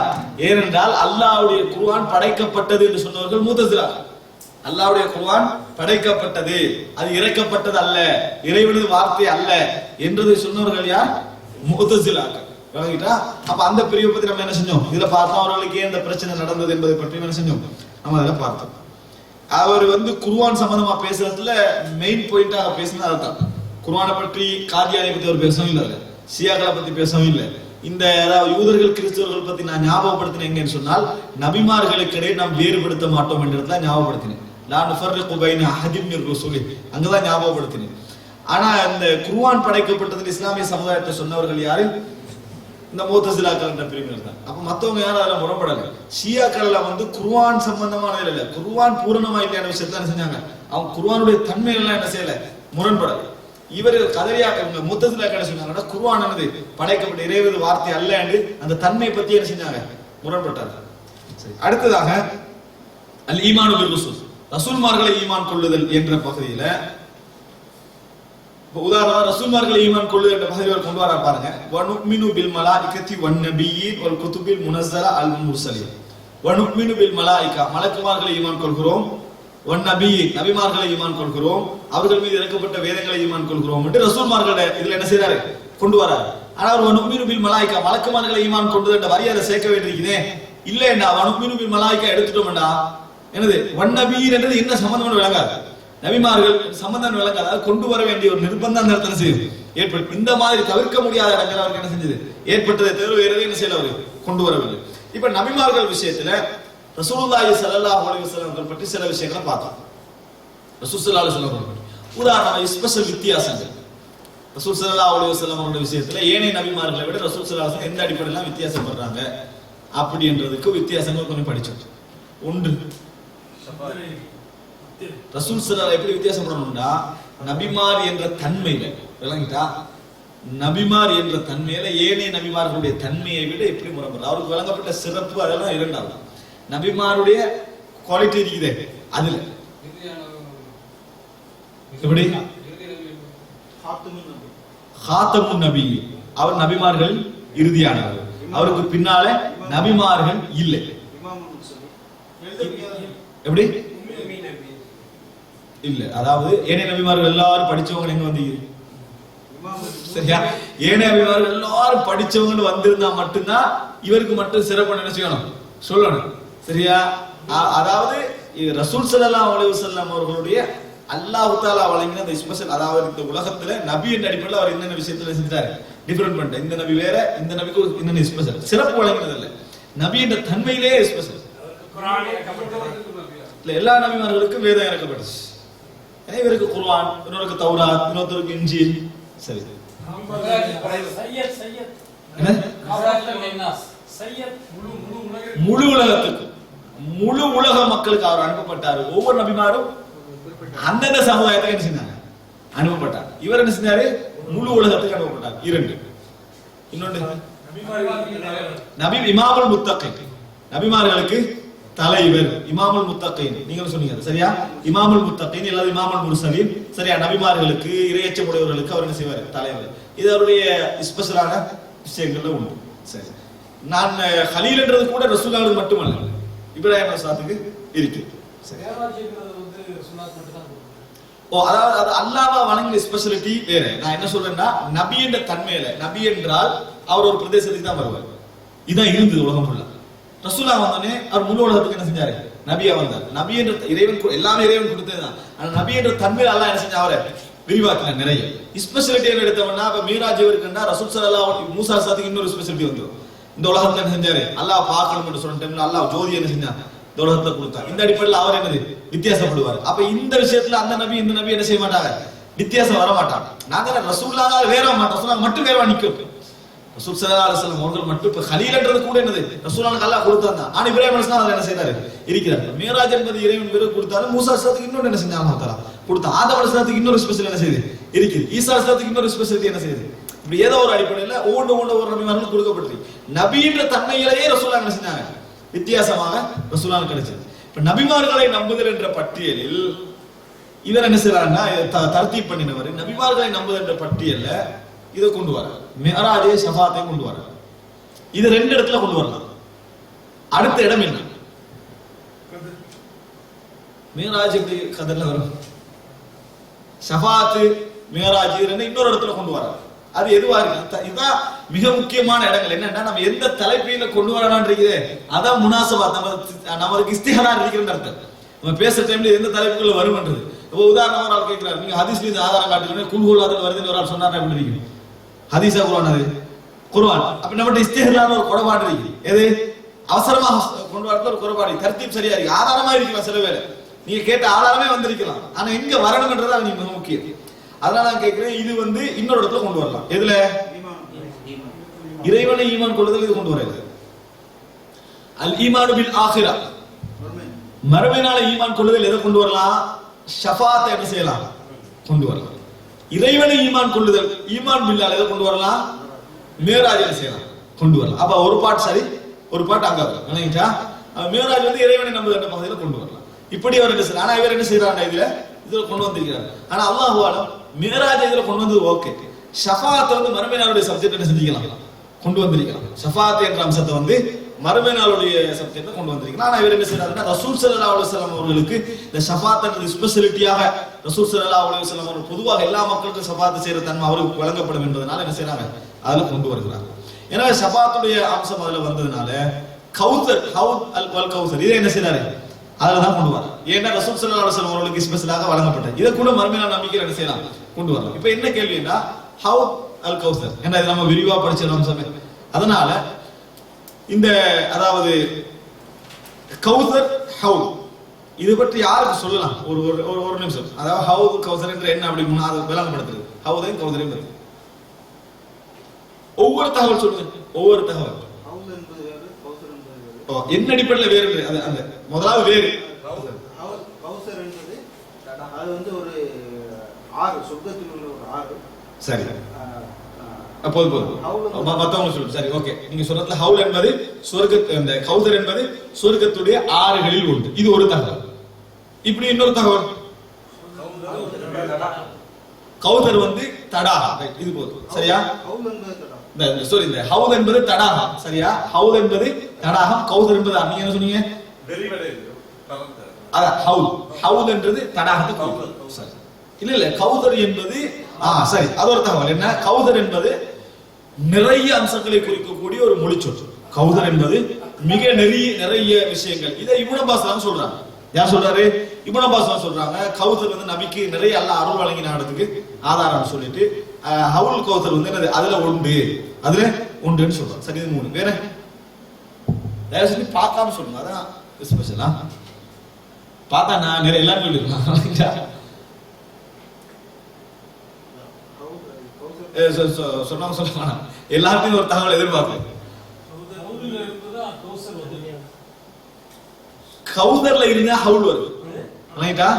ஏனென்றால் அல்லாஹ்வுடைய குர்ஆன் படைக்கப்பட்டது என்று சொன்னவர்கள் முத்தஸிலாக்கள். அல்லாஹ்வுடைய குர்ஆன் படைக்கப்பட்டது, அது இறக்கப்பட்டது அல்ல, இறைவனது வார்த்தை அல்ல என்றதை சொன்னவர்கள் யார்? முத்தஸிலாக்கள். விளங்கிட்டா? அப்ப அந்த பிரிவை பத்தி நம்ம என்ன செஞ்சோம், இதுல பார்த்தோம். அவர்களுக்கு ஏன் இந்த பிரச்சனை நடந்தது என்பதை பற்றி என்ன செஞ்சோம், நம்ம அதுல பார்த்தோம். அவர் வந்து குர்ஆன் சம்பந்தமா பேசுறதுல மெயின் பாயிண்டாக பேசினது அதுதான். குர்ஆனை பற்றி, காதியானியை பத்தி அவர் பேசவும் இல்லை, ஷியாக்களை பத்தி பேசவும் இல்லை. இந்த யூதர்கள் கிறிஸ்தவர்கள் பத்தி நான் ஞாபகப்படுத்தினேன் எங்கன்னு சொன்னால், நபிமார்களுக்கிடையே நாம் வேறுபடுத்த மாட்டோம் என்றதுல ஞாபகப்படுத்தினேன். லா நுஃபர்ரிகு பைன அஹதின் மிர் ருசுலி, அங்கதான் ஞாபகப்படுத்தினேன். ஆனா இந்த குர்ஆன் படைக்கப்பட்டதில் இஸ்லாமிய சமுதாயத்தை சொன்னவர்கள் யாரு? இந்த முத்தஸிலாக்கள் என்ற பிரிவினர் தான். அப்ப மத்தவங்க யாரும் அதுல முரண்படல. ஷியாக்கள்ல வந்து குர்ஆன் சம்பந்தமான இல்ல, குர்ஆன் பூரணமா இல்லையான விஷயத்தை என்ன செஞ்சாங்க, அவங்க குர்ஆனுடைய தன்மைகள்லாம் என்ன செய்யல, முரண்படல. இவர் கதரியாக்கள் முத்தஸிலாக்கள் சொன்னாங்கன்னா குர்ஆன் என்னது படைக்கப்பட்ட இறைவனது வார்த்தை அல்ல என்று அந்த தன்மையை பத்தி என்ன செஞ்சாங்க, முரண்பட்டாங்க. சரி, அடுத்ததாக அல் ஈமானு பில் ருசுல், ரசூல்மார்களை ஈமான் கொள்ளுதல் என்ற பகுதியில உதாரணமா ரசூல்மார்களை ஈமான் கொள்ளுதல் என்ற பகுதியில் கொண்டு வர பாருங்க. வனுமினு பில் மலாயிகத்தி வன் நபியீன் வல் குதுபில் முனஸ்ஸல அல் முர்சலீன். வனுமினு பில் மலாயிகா, மலக்குமார்களை ஈமான் கொள்கிறோம். வன் நபியீன், நபிமார்களை ஈமான் கொள்கிறோம். அவர்கள் மீது இறக்கப்பட்ட வேதங்களை ஈமான் கொள்கிறோம் என்று ரசூல்மார்களை இதுல என்ன செய்யறாரு, கொண்டு வராரு. ஆனா அவர் வனுமினு பில் மலாயிகா, மலக்குமார்களை ஈமான் கொண்டு என்ற வரியை சேர்க்க வேண்டியிருக்குதே. இல்லைண்டா, வனுமினு பில் மலாயிகா எடுத்துட்டோம்டா, என்னது வன் நபியீன் என்றது என்ன சம்பந்தம் விளங்காது, நபிமார்கள் சம்பந்தம் விளங்காது. அதாவது கொண்டு வர வேண்டிய ஒரு நிர்பந்தம் அந்த இடத்துல செய்யுது ஏற்பட்டு, இந்த மாதிரி தவிர்க்க முடியாத இடங்கள் அவருக்கு என்ன செஞ்சது, ஏற்பட்டதை தவிர வேற என்ன செய்யல, அவர் கொண்டு வரவில்லை. இப்ப நபிமார்கள் விஷயத்துல ரசூலுல்லாஹி ஸல்லல்லாஹு அலைஹி வஸல்லம் பற்றி சில விஷயங்களை பார்த்தோம். ரசூல் ஸல்லல்லாஹு அலைஹி வஸல்லம் பற்றி உதாரணமா ஸ்பெஷல் வித்தியாசங்கள். ரசூல் ஸல்லல்லாஹு அலைஹி வஸல்லம் அவருடைய விஷயத்துல ஏனைய நபிமார்களை விட ரசூல் ஸல்லல்லாஹு அலைஹி வஸல்லம் எந்த அடிப்படையில் வித்தியாசப்படுறாங்க அப்படின்றதுக்கு வித்தியாசங்கள் கொஞ்சம் படிச்சோம். ஒன்று, ரசூல் ஸல்லல்லாஹு எப்படி வித்தியாசப்படணும்னா, நபிமார் என்ற தன்மையில, விளங்கிட்டா, நபிமார் என்ற தன்மையில ஏனைய நபிமார்களுடைய தன்மையை விட எப்படி முரண்படுற, அவருக்கு வழங்கப்பட்ட சிறப்பு அதெல்லாம் இரண்டாவது. நபிமாருடைய குவாலிட்டி இருக்குது அதுல எப்படி ஹாத்தமுன் நபி, அவர் நபிமார்கள் இறுதியானவர், அவருக்கு பின்னால நபிமார்கள் இல்லை. எப்படி இல்ல, அதாவது ஏனைய நபிமார்கள் எல்லாரும் படிச்சவங்க எங்க வந்து, சரியா, ஏனைய நபிமார்கள் எல்லாரும் படிச்சவங்க வந்திருந்தா மட்டும்தான் இவருக்கு மட்டும் சிறப்பு என்ன செய்யணும், சொல்லணும். சரியா? அதாவது ரசூல் ஸல்லல்லாஹு அலைஹி வஸல்லம் அவர்களுடைய அல்லாஹ் தஆலா வழங்கின அந்த ஸ்பெஷல், அதாவது இந்த உலகத்துல நபி என்ற அடிப்படையில் அவர் என்னென்ன விஷயத்துல செஞ்சாரு, டிஃபரெண்ட் பண்ணிட்டார். இந்த நபி வேற, இந்த நபிக்கு என்னென்ன ஸ்பெஷல், சிறப்பு வழங்கினது இல்ல, நபி என்ற தன்மையிலே ஸ்பெஷல். இல்ல, எல்லா நபிமார்களுக்கும் வேதம் இறக்கப்பட்டுச்சு. இவருக்கு குர்ஆன், இன்னொருக்கு தௌராத், இன்னொருத்தருக்கு இன்ஜீல். சரி, முழு உலகத்துக்கு, முழு உலக மக்களுக்கு அவர் அனுப்பப்பட்டார். ஒவ்வொரு நபிமாரும் அந்தந்த சமுதாயத்துக்கு என்ன செஞ்சாங்க, அனுப்பப்பட்டார். இவர் என்ன செஞ்சாரு, முழு உலகத்துக்கு அனுப்பப்பட்டார். இரண்டு. இன்னொன்று நபி இமாமுல் முத்தகீன், நபிமார்களுக்கு தலைவர் இமாமுல் முத்தகீன். நீங்க சொன்னீங்க சரியா, இமாமுல் முத்தகீன் அல்லது இமாமுல் முர்சலீன். சரியா, நபிமார்களுக்கு இறையச்சமுடையவர்களுக்கு அவர் என்ன செய்வார், தலைவர். இது அவருடைய ஸ்பெஷலான விஷயங்கள்ல உண்டு. சரி, நான் ஹலீல்ன்றது கூட ரசூலுல்லாஹ்வுக்கு மட்டுமல்ல, இப்ராஹிம் அலைஹிஸ்ஸலாத்துக்கு இருக்கு. சரி, அதாவது அது அல்லாஹ்வை வணங்கின ஸ்பெஷாலிட்டி வேற. நான் என்ன சொல்றேன்னா, நபி என்ற தன்மையில, நபி என்றால் அவர் ஒரு பிரதேசத்துக்கு தான் வருவார். இதான் இருந்தது உலகம் ஃபுல்லா. ரசூலா வந்தோடனே அவர் முழு உலகத்துக்கு என்ன செஞ்சாரு, நபியா வந்தார். நபி என்ற இறைவன் எல்லாமே இறைவன் கொடுத்ததுதான். ஆனா நபி என்ற தன்மையில அல்லாஹ் என்ன செஞ்சா, அவரை விரிவாக்கின நிறைய ஸ்பெஷாலிட்டி எடுத்தவன்னா. இப்ப மீராஜ் இருக்குன்னா ரசூல் ஸல்லல்லாஹு அலைஹி வஸல்லம் மூசா அலைஹிஸ்ஸலாத்துக்கு இன்னொரு ஸ்பெஷாலிட்டி வந்துடும். இந்த உலகத்துல என்ன செஞ்சாரு, அல்லாஹ் பார்க்கணும் என்று சொன்ன டைம்ல அல்லாஹ் ஜோதி என்ன செஞ்சா, இந்த உலகத்தை கொடுத்தார். இந்த அடிப்படையில் அவர் என்னது வித்தியாசப்படுவார். அப்ப இந்த விஷயத்துல அந்த நபி இந்த நபி என்ன செய்ய மாட்டாங்க, வித்தியாசம் வர மாட்டாங்க. நாங்க ரசூலுல்லாஹ் வேற மாட்டோம், ரசூலுல்லாஹ் மட்டும் வேற நிக்கும். ரசூல் ஸல்லல்லாஹு அலைஹி வஸல்லம் அவர்கள் மட்டும். இப்ப கலீல்ன்றது கூட என்னது, ரசூலுல்லாஹ்க்கு அல்லாஹ் கொடுத்தாங்க. ஆனா இப்ராஹிம் அலைஹிஸ்ஸலாம் அதை என்ன செய்தாரு, இருக்கிறார். மீராஜ் என்பது இறைவன் வேற கொடுத்தாரு. மூசா அலைஹிஸ்ஸலாத்துக்கு இன்னொரு என்ன செஞ்சாங்க, அல்லாஹ் தஆலா கொடுத்தா. ஆதம் அலைஹிஸ்ஸலாத்துக்கு இன்னொரு ஸ்பெஷல் என்ன செய்யுது இருக்குது. ஈசா அலைஹிஸ்ஸலாத்துக்கு இன்னொரு ஸ்பெஷாலிட்டி என்ன செய்யுது. இப்படி ஏதோ ஒரு அடிப்படையில் ஒவ்வொரு நபிமார்களும் கொடுக்கப்பட்டிருக்கு. நபின்ற தன்மையிலேயே ரசூலுல்லாஹ் என்ன செஞ்சாங்க, வித்தியாசமாக ரசூலுல்லாஹ் கிடைச்சது. இப்ப நபிமார்களை நம்புதல் என்ற பட்டியலில் இவர் என்ன செய்யறாருன்னா, தர்த்தீப் பண்ணினவர் நபிமார்களை நம்புதல் என்ற பட்டியல்ல இதை கொண்டு வர மிஅராஜே ஷஃபாத்தை கொண்டு வர. இது ரெண்டு இடத்துல கொண்டு வரலாம். அடுத்த இடம் என்ன, மிஅராஜ் எப்படி கதர்ல வரும், ஷஃபாத் மிஅராஜ் ரெண்டு இன்னொரு இடத்துல கொண்டு வர. அது எதுவா இருக்கு, இதுதான் மிக முக்கியமான இடங்கள். என்னன்னா, நம்ம எந்த தலைப்பையில கொண்டு வரலாம்ன்றீங்க, அதான் முனாசபாத், நமக்கு இஸ்திஹாரா இருக்கிற அர்த்தம். நம்ம பேசுற டைம்ல எந்த தலைப்புக்குள்ள வரும்ன்றது. இப்போ உதாரணமா ஒரு ஆள் கேட்கிறாரு, நீங்க ஹதீஸ்ல இந்த ஆதாரம் காட்டுறீங்க, குல்ஹுல் அதுல வருதுன்னு ஒரு ஆள் சொன்னாரு அப்படின்னு. ஹதீஸா குர்ஆன், அது குர்ஆன். அப்ப நம்மகிட்ட இஸ்திஹாரான ஒரு குறைபாடு இருக்கு. எது, அவசரமா கொண்டு வரது ஒரு குறைபாடு. தர்த்தீப் சரியா இருக்கு, ஆதாரமா இருக்கலாம். சில வேளை நீங்க கேட்ட ஆதாரமே வந்திருக்கலாம், ஆனா எங்க வரணும்ன்றது அது மிக முக்கியம். அதனால நான் கேட்கிறேன், இது இன்னொரு இடத்துல கொண்டு வரலாம். எதுல, இறைவனை ஈமான் கொள்ளுதல் இது கொண்டு வரல. அல் ஈமானு பில் ஆகிரா, மறுமையினால ஈமான் கொள்ளுதல் எதை கொண்டு வரலாம், ஷஃபாத்தை என்ன செய்யலாம், கொண்டு வரலாம். இறைவனை ஈமான் கொள்ளுதல் ஈமான் பில்லால் எதை கொண்டு வரலாம், மேராஜ் என்ன செய்யலாம், கொண்டு வரலாம். அப்ப ஒரு பாட்டு சரி, ஒரு பாட்டு அங்க வரலாம். நினைச்சா மேராஜ் இறைவனை நம்புதல் என்ற பகுதியில கொண்டு வரலாம். இப்படி அவர் என்ன செய்யலாம். ஆனா இவர் என்ன செய்யறாங்க, இதுல கொண்டு வந்திருக்கிறார். ஆனா அல்லாஹ் ஆலம் மிஅராஜ் இதுல கொண்டு வந்தது ஓகே. ஷஃபாத் மறுமையினாளுடைய சப்ஜெக்ட் என்ன செஞ்சிக்கலாம், கொண்டு வந்திருக்கலாம். ஷஃபாத் என்ற அம்சத்தை மறுமையினாளுடைய சப்ஜெக்ட் கொண்டு வந்திருக்கலாம். ஆனா இவர் என்ன செய்யறாருன்னா, ரசூல் ஸல்லல்லாஹு அலைஹி வஸல்லம் அவர்களுக்கு இந்த ஷஃபாத் என்ற ஸ்பெஷாலிட்டியாக ரசூல் ஸல்லல்லாஹு அலைஹி வஸல்லம் அவர்கள் பொதுவாக எல்லா மக்களுக்கும் ஷஃபாத் செய்யற தன்மை அவருக்கு வழங்கப்படும் என்பதனால என்ன செய்யறாங்க, அதுல கொண்டு வருகிறாங்க. எனவே ஷஃபாத்துடைய அம்சம் அதுல வந்ததுனால கௌசர், ஹவுத் அல் வல் கௌசர் இதை என்ன செய்யறாரு, அதுலதான் கொண்டு வர. ஏன்னா ரசூல் ஸல்லல்லாஹு அலைஹி வஸல்லம் அவர்களுக்கு ஸ்பெஷலாக வழங்கப்பட்டது. இதை கூட மறுமையினால் நம்பிக்கையில் என்ன செய்யலாம், கொண்டு வரலாம். இப்ப என்ன கேள்வின்னா, ஹவுத் அல் கௌசர் என்ன, இது நம்ம விரிவா படிச்ச அம்சமே. அதனால இந்த அதாவது கௌசர் ஹவுத் இது பற்றி யாருக்கு சொல்லலாம், ஒரு ஒரு நிமிஷம். அதாவது ஹவுத் கௌசர் என்ற என்ன அப்படி அதை விளங்கப்படுத்துறது, ஹவுதையும் கௌசரையும் பற்றி ஒவ்வொரு தகவல் சொல்லுங்க. ஒவ்வொரு தகவல் என்ன அடிப்படையில் வேறு, அந்த முதலாவது வேறு கௌசர் என்பது அது ஒரு ஆறு, சொர்க்கத்தில் உள்ள ஒரு ஆறு. சரி, போதும் மத்தவங்க சொல்லுங்க. சரி, ஓகே. நீங்க சொல்றதுல ஹவுல் என்பது சொர்க்க, இந்த கௌசர் என்பது சொர்க்கத்துடைய ஆறுகளில் ஒன்று. இது ஒரு தகவல். இப்படி இன்னொரு தகவல், கௌசர் தடாகம். இது போதும் சரியா. இந்த ஹவுல் என்பது தடாகம் சரியா. ஹவுல் என்பது தடாகம், கௌசர் என்பது நீங்க என்ன சொன்னீங்க, அதான் ஹவுல். ஹவுல் என்றது தடாகத்துக்கு சரி. இல்ல கௌசர் என்பது சரி, அது ஒரு தகவல். என்ன, கௌசர் என்பது நிறைய அம்சங்களை குறிக்கக்கூடிய ஒரு மொழி சொல். கௌசர் என்பது மிக நிறைய விஷயங்கள். இதை இப்னு அப்பாஸ் சொல்றாங்க. யார் சொல்றாரு, இப்னு அப்பாஸ் சொல்றாங்க. கௌசர் நபிக்கு நிறைய அல்லாஹ் அருள் வழங்கினதுக்கு ஆதாரம் சொல்லிட்டு ஹவுல் கௌசர் என்னது, அதுல உண்டுன்னு சொல்றாங்க. சரி, இது மூணு. வேற தயவு செஞ்சு பார்க்காம சொல்லுங்க, அதான் ஸ்பெஷலா. பார்த்தா நான் நிறைய எல்லாரும் சொல்லிருக்கலாம். சொன்னாங்க சொல்ல வேணாம், எல்லாத்தையும் ஒரு தகவல் எதிர்பார்க்கும். கௌதர்ல இருந்தா ஹவுல் வருது, ரைட்டா?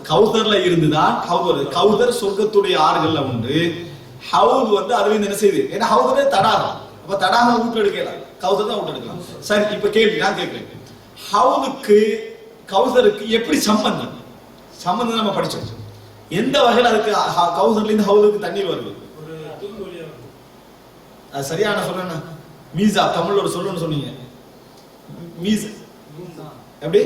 கௌதர்ல இருந்துதான் ஹவுல் வருது. கௌதர் சொர்க்கத்துடைய ஆறுகள்ல உண்டு. ஹவுல் வந்து அதுவே என்ன செய்யுது? ஏன்னா ஹவுதே தடாகம், அப்ப தடாகம் ஊட்டு எடுக்கலாம், கௌதர் தான் ஊட்டு எடுக்கலாம். சரி, இப்ப கேள்வி நான் கேட்கிறேன், ஹவுலுக்கு கௌதருக்கு எப்படி சம்பந்தம்? சம்பந்தம் நம்ம படிச்சோம். எந்த வகையில் அதுக்கு கௌசர்ல இருந்து ஹவுலுக்கு தண்ணீர் வருது? அது சரியான சொல்லுங்க. மீசா தமிழ்ல ஒரு சொல்லுன்னு சொன்னீங்க. மீசா எப்படி?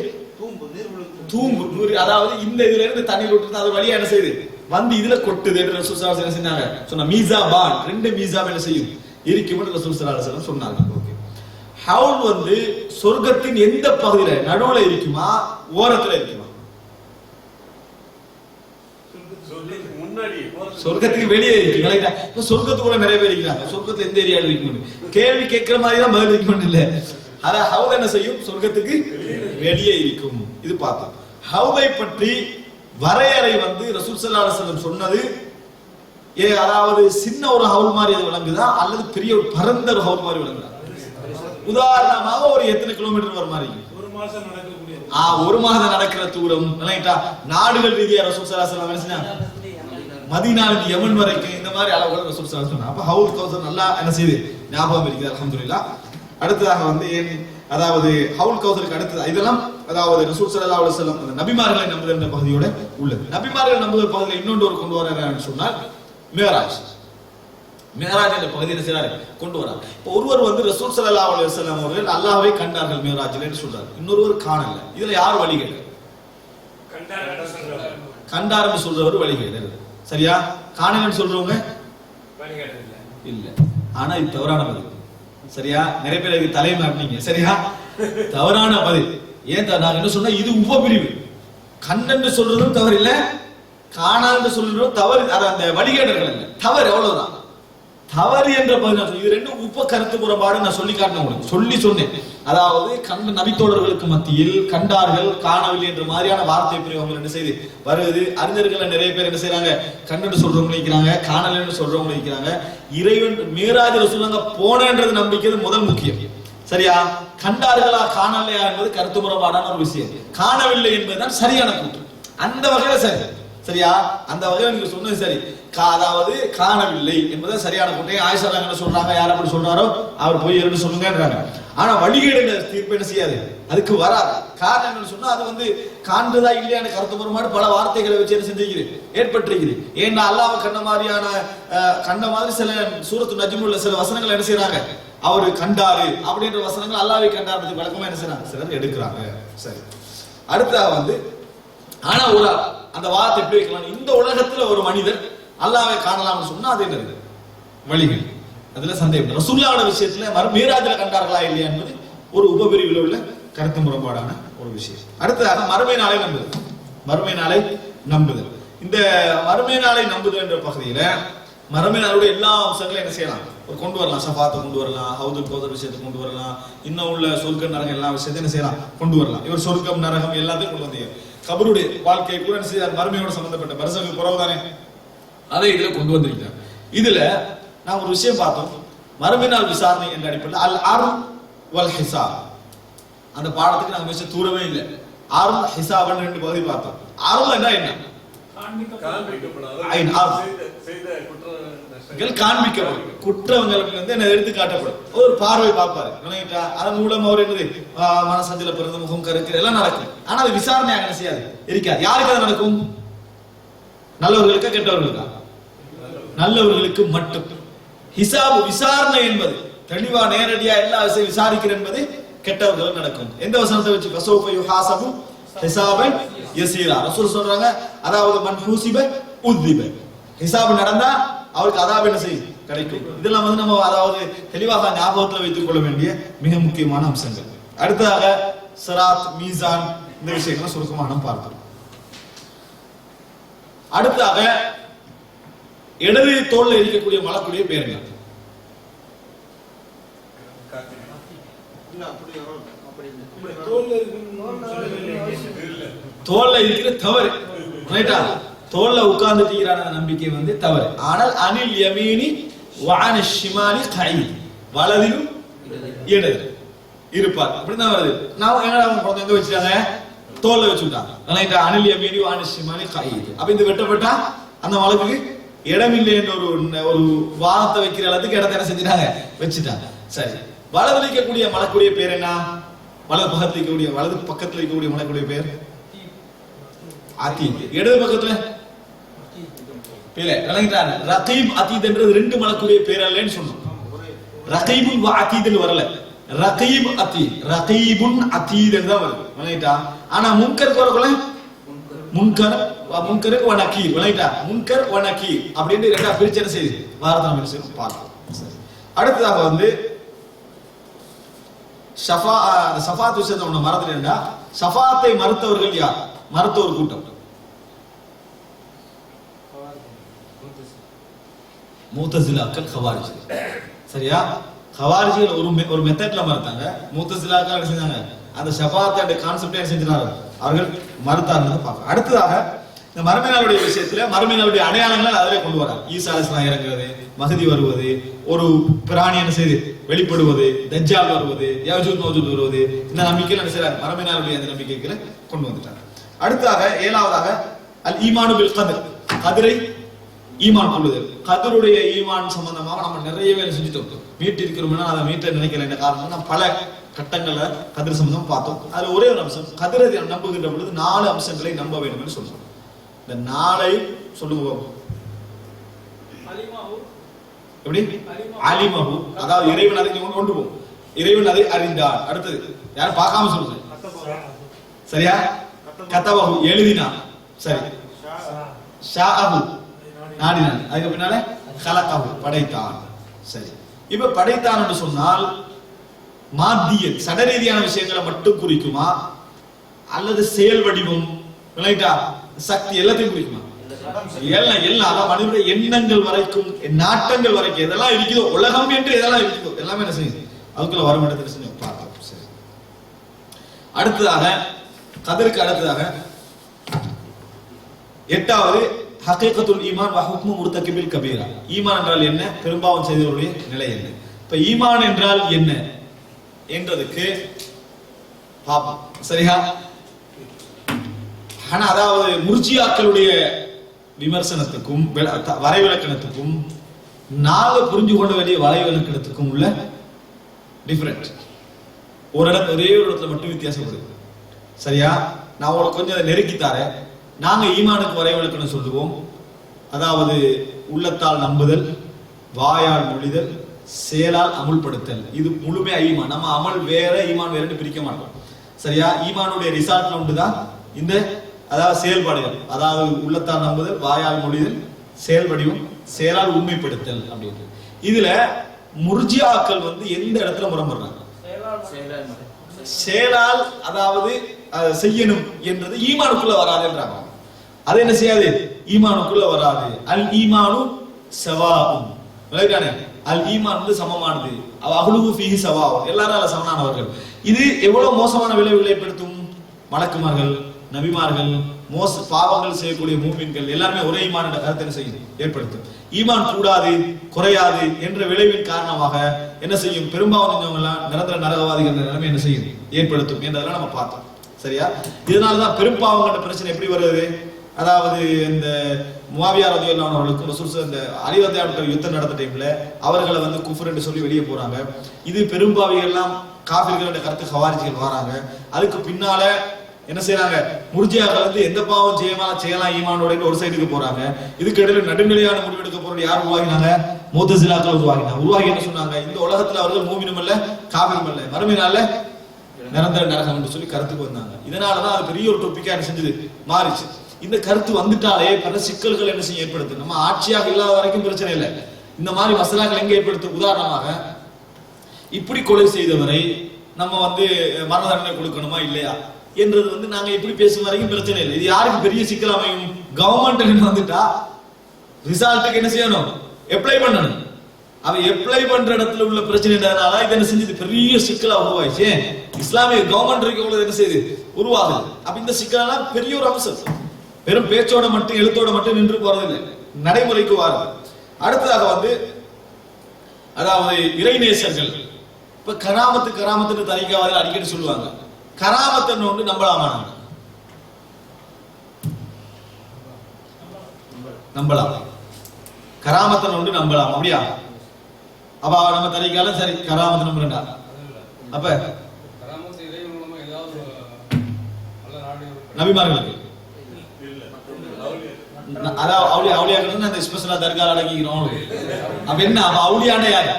தூம்பு. அதாவது இந்த இதுல இருந்து தண்ணீர் விட்டு அது வழியா என்ன செய்யுது? வந்து இதுல கொட்டுது. ரசூல் ஸல்லல்லாஹு அலைஹி வஸல்லம் சொன்னாங்க. சொன்னா மீசா பான், ரெண்டு மீசா என்ன செய்யும்? இருக்கும்னு ரசூல் ஸல்லல்லாஹு அலைஹி வஸல்லம் சொன்னாங்க. ஓகே. ஹவுல் வந்து சொர்க்கத்தின் எந்த பகுதியில? நடுவுல இருக்குமா, ஓரத்துல இருக்குமா? சொர்க்கத்துக்கு வெளியே இருக்கு. சொர்க்கத்துக்குள்ள நிறைய பேர் இருக்கிறாங்க. சொர்க்கத்துல எந்த ஏரியாவில் இருக்கும்? கேள்வி கேட்கிற மாதிரி தான் பதில் இருக்கணும் இல்ல. அத ஹவுல் என்ன செய்யும்? சொர்க்கத்துக்கு வெளியே இருக்கும். இது பார்த்தோம். ஹவுலை பற்றி வரையறை வந்து ரசூல் ஸல்லல்லாஹு அலைஹி வஸல்லம் சொன்னது, அதாவது சின்ன ஒரு ஹவுல் மாதிரி அது விளங்குதா அல்லது பெரிய ஒரு பரந்த ஒரு ஹவுல் மாதிரி விளங்குதா? உதாரணமாக ஒரு எத்தனை கிலோமீட்டர் வர மாதிரி? ஒரு மாதம் நடக்கிற தூரம். நாடுகள் ரீதியா ரசூல் ஸல்லல்லாஹு அலைஹி வஸல்லம் சொன்னாங்க மதீனாவிலிருந்து யமன் வரைக்கும் இந்த மாதிரி அளவுகள் ரசூல் ஸல்லல்லாஹு அலைஹி வஸல்லம். அப்ப ஹவுல் கௌசர் நல்லா என்ன செய்யுது? ஞாபகம் இருக்குது, அல்ஹம்துலில்லாஹ். அடுத்ததாக வந்து அதாவது ஹவுல் கௌசருக்கு அடுத்தது இதெல்லாம் அதாவது ரசூல் ஸல்லல்லாஹு அலைஹி வஸல்லம் அந்த நபிமார்களை நம்புதல் என்ற பகுதியோட உள்ளது. நபிமார்களை நம்புதல் பகுதியில் இன்னொன்று ஒரு கொண்டு வரான்னு சொன்னால் மேராஜ். மேராஜ் என்ற பகுதியை செய்றாரு, கொண்டு வரார். இப்போ ஒருவர் வந்து ரசூல் ஸல்லல்லாஹு அலைஹி வஸல்லம் அவர்கள் அல்லாஹ்வை கண்டார்கள் மேராஜில் என்று சொல்றாரு. இன்னொருவர் காணல. இதுல யார் வழிகேடு? கண்டார் என்று சொல்றவர் வழிகேடு. சரியா? காணலன்னு சொல்றவங்க இல்ல. ஆனா இது தவறான பதில். சரியா? நிறைய பேர் இதுக்கு தலையை மாட்டினீங்க. சரியா? தவறான பதில். ஏன் நான் என்ன சொன்னா, இது உபபிரிவு. கண்ணன்னு சொல்றதும் தவறு இல்ல, காணான்னு சொல்றதும் தவறு. அந்த வழிகேடர்கள் இல்ல, தவறு, அவ்வளவுதான். தவறு என்ற பதில். இது ரெண்டும் உப கருத்து புறப்பாடு நான் சொல்லி காட்டினேன், சொன்னேன். அதாவது கண்ட நபித்தோழர்களுக்கு மத்தியில் கண்டார்கள் காணவில்லை என்ற மாதிரியான வார்த்தை பிரயோகங்கள் என்ன செய்து வருது. அறிஞர்கள் நிறைய பேர் என்ன செய்யறாங்க? கண்ணுன்னு சொல்றவங்க இருக்கிறாங்க, காணலன்னு சொல்றவங்க இருக்கிறாங்க. இறைவன் மேராஜ்ல சொல்லுவாங்க போனன்றது நம்பிக்கை முதல் முக்கியம். சரியா? கண்டார்களா காணலையா என்பது கருத்து புறப்பாடான ஒரு விஷயம். காணவில்லை என்பதுதான் சரியான கூற்று. அந்த வகையில சரி. சரியா? அந்த வகையில நீங்க சொன்னது சரி. அதாவது காணவில்லை என்பது சரியான கூட்டை. ஆயிஷா என்ன சொல்றாங்க? யார் அப்படி சொல்றாரோ அவர் போய் இருந்து சொல்லுங்கன்றாங்க. ஆனா வழிகேடு தீர்ப்பு என்ன செய்யாது, அதுக்கு வராது. காரணம் என்னன்னு சொன்னா, அது வந்து காண்றதா இல்லையான கருத்து பெருமாடு பல வார்த்தைகளை வச்சு என்ன செஞ்சிருக்கிறது, ஏற்பட்டிருக்குது. ஏன்னா அல்லாஹ் கண்ட மாதிரியான கண்ட மாதிரி சில சூரத்து நஜ்முல சில வசனங்கள் என்ன செய்யறாங்க, அவரு கண்டாரு அப்படின்ற வசனங்கள் அல்லாஹ்வை கண்டாருக்கு வழக்கமா என்ன செய்யறாங்க, சிலர் எடுக்கிறாங்க. சரி, அடுத்தா வந்து ஆனா ஒரு அந்த வார்த்தை எப்படி வைக்கலாம்? இந்த உலகத்துல ஒரு மனிதர் அல்லாஹ்வை காணலாம்னு சொன்னா அது என்னது? வழிகள். அதுல சந்தேகம். ரசூலுல்லாஹ் விஷயத்துல மேராஜ்ல கண்டார்களா இல்லையா என்பது ஒரு உபபிரிவில் உள்ள கருத்து முரண்பாடான ஒரு விஷயம். அடுத்ததாக மறுமை நாளை நம்புதல். மறுமை நாளை நம்புதல். இந்த மறுமை நாளை நம்புதல் என்ற பகுதியில மறுமை நாளுடைய எல்லா அம்சங்களையும் என்ன செய்யலாம், ஒரு கொண்டு வரலாம். ஷஃபாத்தை கொண்டு வரலாம், ஹவுதுல் கௌதர் விஷயத்தை கொண்டு வரலாம், இன்னும் உள்ள சொர்க்கம் நரகம் எல்லா விஷயத்தையும் என்ன செய்யலாம், கொண்டு வரலாம். இவர் சொர்க்கம் நரகம் எல்லாத்தையும் கொண்டு வந்தீங்க. கபருடைய வாழ்க்கையை கூட என்ன செய்ய மறுமையோட சம்பந்தப்பட்ட பரிசங்கள் குறவு தானே, அதை இதுல கொண்டு வந்திருக்கிறார். இதுல நான் ஒரு விஷயம் பார்த்தோம். மறுமை நாள் விசாரணை என்ற அடிப்படையில் அல் அர்ல் வல் ஹிசாப் அந்த பாடத்துக்கு நாங்க பேச தூரமே இல்லை. அர்ல் ஹிசாப்னு ரெண்டு பகுதி பார்த்தோம். அர்ல் என்ன? காண்பிக்கப்படும் குற்றங்களுக்கு வந்து என்ன எடுத்து காட்டப்படும். ஒரு பார்வை பார்ப்பாரு, அதன் மூலம் அவர் என்னது மனசஞ்சல பிறந்த முகம் கருத்து எல்லாம் நடக்கும். ஆனா அது விசாரணையாக என்ன செய்யாது, இருக்காது. யாருக்கு அது நடக்கும்? நல்லவர்களுக்கா கெட்டவர்களுக்கா? நல்லவர்களுக்கு மட்டும். ஹிசாபு விசாரணை என்பது தெளிவா நேரடியா எல்லா விஷயம் விசாரிக்கிற என்பது கெட்டவர்கள் நடக்கும். எந்த வசனத்தை வச்சு? ஃபஸௌஃப யுஹாஸபு ஹிசாபன் யஸீரா. ரசூல் சொல்றாங்க, அதாவது மன் ஹுஸிப உذிப. ஹிசாப் நடந்தா அவருக்கு அதாப் என்ன செய்யும், கிடைக்கும். இதெல்லாம் வந்து நம்ம அதாவது தெளிவாக ஞாபகத்தில் வைத்துக் கொள்ள வேண்டிய மிக முக்கியமான அம்சங்கள். அடுத்ததாக சிராத், மீசான் இந்த விஷயங்களை சுருக்கமாக நாம் பார்த்தோம். அடுத்ததாக இடது தோல்ல இருக்கக்கூடிய மலக்குடைய பேருங்க. தோல்ல இருக்கிற தவறு, ரைட்டா? தோல்ல உட்கார்ந்துட்டீங்கறான நம்பிக்கை வந்து தவறு. ஆனால் அனில் யமீனி வஅன ஷிமாலி கயீத், வலதிலும் இடது இருப்பார் அப்படிதான் வருது. நான் எங்க குழந்தை எங்க வச்சிட்டாங்க, தோல்ல வச்சுட்டாங்க. ரைட்டா, அனில் யமீனி வஅன ஷிமாலி கயீத். அப்ப இந்த வெட்டப்பட்டா அந்த மலக்குக்கு இடமில்லை என்ற ஒரு வாதத்தை வைக்கிற அளவுக்கு இடத்தை என்ன செஞ்சிட்டாங்க, வச்சுட்டாங்க. சரி, வலது இருக்கக்கூடிய மலக்குடைய பேர் என்ன? வலது பக்கத்துல இருக்கக்கூடிய மலக்குடைய பேர் அதீத். இடது பக்கத்துல பேர் விளங்கிட்டாங்க. ரகீப் அதீத் என்றது ரெண்டு மலக்குடைய பேர் அல்லன்னு சொன்னோம். ரகீபுன் வ அதீத்னு வரல, ரகீப் அதீத், ரகீபுன் அதீத் தான் வருது. விளங்கிட்டா? ஆனா முன்கர் வரக்குள்ள முன்கர் வ நகீர். விளங்கிட்டா? முன்கர் வ நகீர் அப்படினு ரெண்டா பிரிச்சு என்ன செய்யுது வார்த்தை நம்ம பார்க்கலாம். சரி, அடுத்ததாக வந்து ஷஃபாத் விஷயத்தை ஒண்ணு மறந்துட்டேன்டா. ஷஃபாத்தை மறுத்தவர்கள் யார்? மறுத்த ஒரு கூட்டம் முத்தஸிலாக்கள், கவாரிஜிகள். சரியா? கவாரிஜிகள் ஒரு மெத்தட்ல மறுத்தாங்க. முத்தஸிலாக்கள் என்ன செஞ்சாங்க, அந்த ஷஃபாத் கான்செப்டை செஞ்சாங்க, அவர்கள் மறுத்தார்கள் பார்க்கலாம். அடுத்ததாக இந்த மறுமை நாளுடைய விஷயத்துல மறுமை நாளுடைய அடையாளங்கள் அதிலே கொண்டு வராங்க. ஈசா அலைஹிஸ்ஸலாம் இறங்குறது, மஹதி வருவது, ஒரு பிராணி என்ன செய்து வெளிப்படுவது, தஜ்ஜால் வருவது, யஜூஜ் மௌஜூஜ் வருவது, இந்த நம்பிக்கையில என்ன செய்றாங்க, மறுமை நாளுடைய அந்த நம்பிக்கைகளை கொண்டு வந்துட்டாங்க. அடுத்ததாக ஏழாவதாக அல் ஈமானு பில் கத்ர், கத்ரை ஈமான் கொள்ளுதல். கத்ருடைய ஈமான் சம்பந்தமாக நம்ம நிறைய வேலை செஞ்சுட்டோம். மீட்டு இருக்கிறோம்னா அதை மீட்ட நினைக்கல. என்ன காரணம்? நம்ம பல கட்டங்கள்ல கதிர் சம்பந்தம் பார்த்தோம். அதுல ஒரே ஒரு அம்சம், கதிரை நம்புகின்ற பொழுது 4 அம்சங்களை நம்ப வேண்டும் என்று சொல்றோம். இந்த 4 சொல்லுங்க. எப்படி? அலிமஹு, அதாவது இறைவன் அதை கொண்டு போகும், இறைவன் அதை அறிந்தார். அடுத்தது யாரும் பார்க்காம சொல்லுங்க. சரியா? கதவஹு, எழுதினான். சரி, ஷாஅஹு, நாடினான். அதுக்கு பின்னால கலகஹு, படைத்தான். சரி, இப்ப படைத்தான் என்று சொன்னால் மாத்தியத் சடரீதியான விஷயங்களை மட்டும் குறிக்குமா, அல்லது செயல் வடிவம், விளையாட்டா சக்தி எல்லாத்தையும் குறிக்குமா? எல்லாம் அதான் மனிதனுடைய எண்ணங்கள் வரைக்கும், நாட்டங்கள் வரைக்கும் எதெல்லாம் இருக்குதோ, உலகம் என்று எதெல்லாம் இருக்குதோ எல்லாமே என்ன செய்யுது அதுக்குள்ள வரும் இடத்துல செஞ்சு பார்க்கலாம். சரி, அடுத்ததாக கதருக்கு அடுத்ததாக 8வது ஹகீகத்துல் ஈமான் வ ஹுக்மு முர்தகிபில் கபீரா. ஈமான் என்றால் என்ன, பெரும்பாவம் செய்தவருடைய நிலை என்ன. இப்ப ஈமான் என்றால் என்ன என்றதுக்கு பாப்போம். சரியா? ஆனா அதாவது முர்ஜியாக்களுடைய விமர்சனத்துக்கும் வரைவிலக்கணத்துக்கும் நாங்க புரிஞ்சு கொள்ள வேண்டிய வரைவிலக்கணத்துக்கும் உள்ள டிஃபரெண்ட் ஒரே ஒரு இடத்துல மட்டும் வித்தியாசப்படுது. சரியா? நான் உங்களுக்கு கொஞ்சம் நெருக்கித்தாரேன். நாங்க ஈமானுக்கு வரைவிலக்கணம் சொல்லுவோம். அதாவது உள்ளத்தால் நம்புதல், வாயால் மொழிதல், செயலால் அமுல்படுத்தல். இது முழுமையா ஈமான். நம்ம அமல் வேற ஈமான் வேறன்னு பிரிக்க மாட்டோம். சரியா? ஈமானுடைய ரிசால்ட்ல உண்டுதான் இந்த அதாவது செயல்பாடுகள், அதாவது உள்ளத்தால் நம்புதல், வாயால் மொழிதல், செயல் வடிவம், செயலால் உண்மைப்படுத்தல் அப்படின்னு. இதுல முர்ஜியாக்கள் வந்து எந்த இடத்துல முரண்படுறாங்க? செயலால் அதாவது செய்யணும் என்றது ஈமானுக்குள்ள வராதுன்றாங்க. அது என்ன செய்யாது? ஈமானுக்குள்ள வராது. அல் ஈமானு சவாஉன், விளையாடானே அல் ஈமான் வந்து சமமானது. அஹ்லுஹு ஃபீஹி சவாஉன், எல்லாரும் அதுல சமமானவர்கள். இது எவ்வளவு மோசமான விளைவுகளை ஏற்படுத்தும்? மலக்குமார்கள், நபிமார்கள், பாவங்கள் செய்யக்கூடிய மூமின்கள் எல்லாருமே ஒரே ஈமான் என்ற கருத்தை செய்யும் ஏற்படுத்தும். ஈமான் கூடாது, குறையாது என்ற விளைவின் காரணமாக என்ன செய்யும்? பெரும்பாலும் செஞ்சவங்க எல்லாம் நிரந்தர நரகவாதிகள் நிலைமை என்ன செய்யும் ஏற்படுத்தும் என்றதெல்லாம் நம்ம பார்த்தோம். சரியா? இதனாலதான் பெரும்பாவங்கிற பிரச்சனை எப்படி வருது? அதாவது இந்த முஆவியா ரலியல்லாஹு அன்ஹு அவர்களுக்கு ரசூல் இந்த அலி ரலியல்லாஹு அன்ஹு யுத்தம் நடந்த டைம்ல அவர்களை வந்து குஃப்ர் என்று சொல்லி வெளியே போறாங்க. இது பெரும்பாவிகள் எல்லாம் காஃபிர்கள் என்ற கருத்து ஹவாரிஜிகள் வராங்க. அதுக்கு பின்னால என்ன செய்யறாங்க? முர்ஜியாக்கள் வந்து எந்த பாவம் செய்யலாம் ஈமானோட ஒரு சைடுக்கு போறாங்க. இதுக்கு இடையில நடுநிலையான முடிவெடுக்க போறது யார் உருவாகினாங்க? முத்தஸிலாக்கள் உருவாகினாங்க. உருவாகி என்ன சொன்னாங்க? இந்த உலகத்துல அவர்கள் மூமினும் அல்ல, காஃபிரும் அல்ல, மறுமையினால நிரந்தர நரகம் என்று சொல்லி கருத்துக்கு வந்தாங்க. இதனாலதான் அது பெரிய ஒரு டொபிக்கா என்ன செஞ்சது மாறிச்சு. இந்த கருத்து வந்துட்டாலே பல சிக்கல்கள் என்ன செய்ய ஏற்படுத்து. நம்ம ஆட்சியாக இல்லாத வரைக்கும் பிரச்சனை இல்லை. இந்த மாதிரி மசாலாக்கள் எங்க ஏற்படுத்தும்? உதாரணமாக இப்படி கொலை செய்தவரை நம்ம வந்து மரண தண்டனை கொடுக்கணுமா இல்லையா என்றது வந்து நாங்க இப்படி பேசும் வரைக்கும் பிரச்சனை இல்லை. இது யாருக்கு பெரிய சிக்கல் அமையும்? கவர்மெண்ட் வந்துட்டா ரிசல்ட்டுக்கு என்ன செய்யணும்? அப்ளை பண்ணணும். அவன் அப்ளை பண்ற இடத்துல உள்ள பிரச்சனைனால இது என்ன செஞ்சது? பெரிய சிக்கலா உருவாயிச்சு. இஸ்லாமிய கவர்மெண்ட் இருக்க என்ன செய்யுது? உருவாகுது. அப்ப இந்த சிக்கலெல்லாம் பெரிய ஒரு அம்சம். வெறும் பேச்சோட மட்டும் எழுத்தோட மட்டும் நின்று போறதில்லை, நடைமுறைக்கு வாருது. அடுத்ததாக வந்து அதாவது இறைநேசர்கள் இப்ப கராமத்துன்னு தரிக்காவாதில் அடிக்கடி சொல்லுவாங்க. கராமத்துன்னு ஒன்று நம்பலாமா? நம்பலாம். கராமத்தன் ஒன்று நம்பலாம், அப்படியா? அப்ப நம்ம தரிக்கால சரி கராமத்து நம்புறா. அப்ப நபிமார்களுக்கு அதாவது அவுளியாக்கள் அந்த ஸ்பெஷலா தர்கால அடங்கிக்கிறோம். அப்ப என்ன அப்ப அவுளியாண்டா யாரு?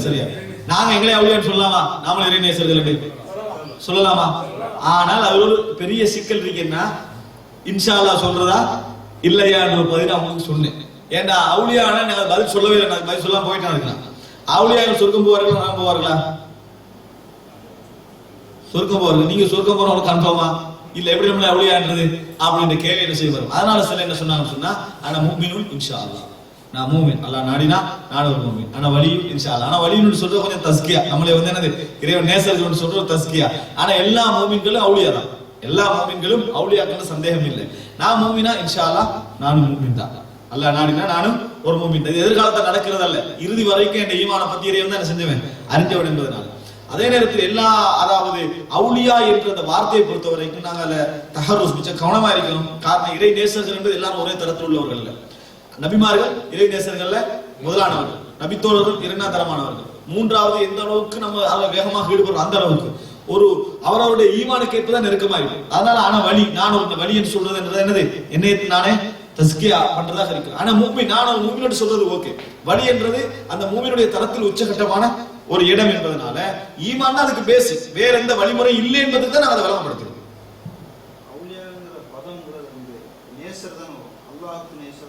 சரியா? நாங்க எங்களே அவுளியான்னு சொல்லலாமா? நாமளும் இறைநேசர்கள் சொல்லலாமா? ஆனால் அது ஒரு பெரிய சிக்கல் இருக்குன்னா இன்ஷா அல்லாஹ் சொல்றதா இல்லையான்ற பதில் நான் உங்களுக்கு சொன்னேன். ஏன்டா அவுளியான நான் பதில் சொல்லவே இல்லை, நான் பதில் சொல்லாம போயிட்டு இருக்கலாம். அவுளியாக சொர்க்கம் போவார்களா நான் போவார்களா? சொர்க்கம் போவார்கள். நீங்க சொர்க்கம் போறவங்க கன்ஃபார்மா இல்ல எப்படி நம்மள அவுளியான்றது அப்படின்ற கேள்வி என்ன செய்ய வரும். அதனால சில என்ன சொன்னாங்கன்னு சொன்னா ஆனா முஃமினுன் இன்ஷா அல்லாஹ், நான் மூமின், அல்லாஹ் நாடினா நான் ஒரு மூமின், ஆனா வலியும் இன்ஷா அல்லாஹ். ஆனா வலின்னு சொல்றது கொஞ்சம் தஸ்கியா, நம்மளே வந்து என்னது இறைவன் நேசர்கள் சொல்ற ஒரு தஸ்கியா. ஆனா எல்லா மூமின்களும் அவுளியா தான், எல்லா மூமின்களும் அவுளியாக்கள் சந்தேகம் இல்லை. நான் மூமினா இன்ஷா அல்லாஹ் நானும் மூமின் தான், அல்லாஹ் நாடினா நானும் ஒரு மூமின் தான். இது எதிர்காலத்தில் நடக்கிறது அல்ல, இறுதி வரைக்கும் என் ஈமான பத்தி இறைவன் தான் என்ன செஞ்சவன் அறிஞ்சவன் என்பதனால. அதே நேரத்தில் எல்லா அதாவது அவுலியா என்ற அந்த வார்த்தையை பொறுத்த வரைக்கும் நாங்கள் தஹருஸ் மிச்சம் கவனமா இருக்கணும். காரணம் இறை நேசர்கள் என்பது எல்லாரும் ஒரே தரத்தில் உள்ளவர்கள் இல்ல. நபிமார்கள் இறை நேசர்கள்ல முதலானவர்கள், நபித்தோழர்கள் இரண்டாம் தரமானவர்கள், மூன்றாவது எந்த அளவுக்கு நம்ம அதை வேகமாக ஈடுபடுறோம் அந்த அளவுக்கு ஒரு அவரவருடைய ஈமானுக்கு ஏற்பதான் நெருக்கமா இருக்கும். அதனால ஆனா வழி நான் ஒரு வழி என்று சொல்றது என்றது என்னது என்னை நானே தஸ்கியா பண்றதாக இருக்கு. ஆனா மூமின் நான் ஒரு மூமினோடு சொல்றது ஓகே. வழி என்றது அந்த மூமினுடைய தரத்தில் உச்சகட்டமான ஒரு இடம் என்பதனால ஈமான் அதுக்கு பேசிக், வேற எந்த வழிமுறை இல்லை என்பதுக்கு தான் நாங்கள் அதை விளங்கப்படுத்துறோம்.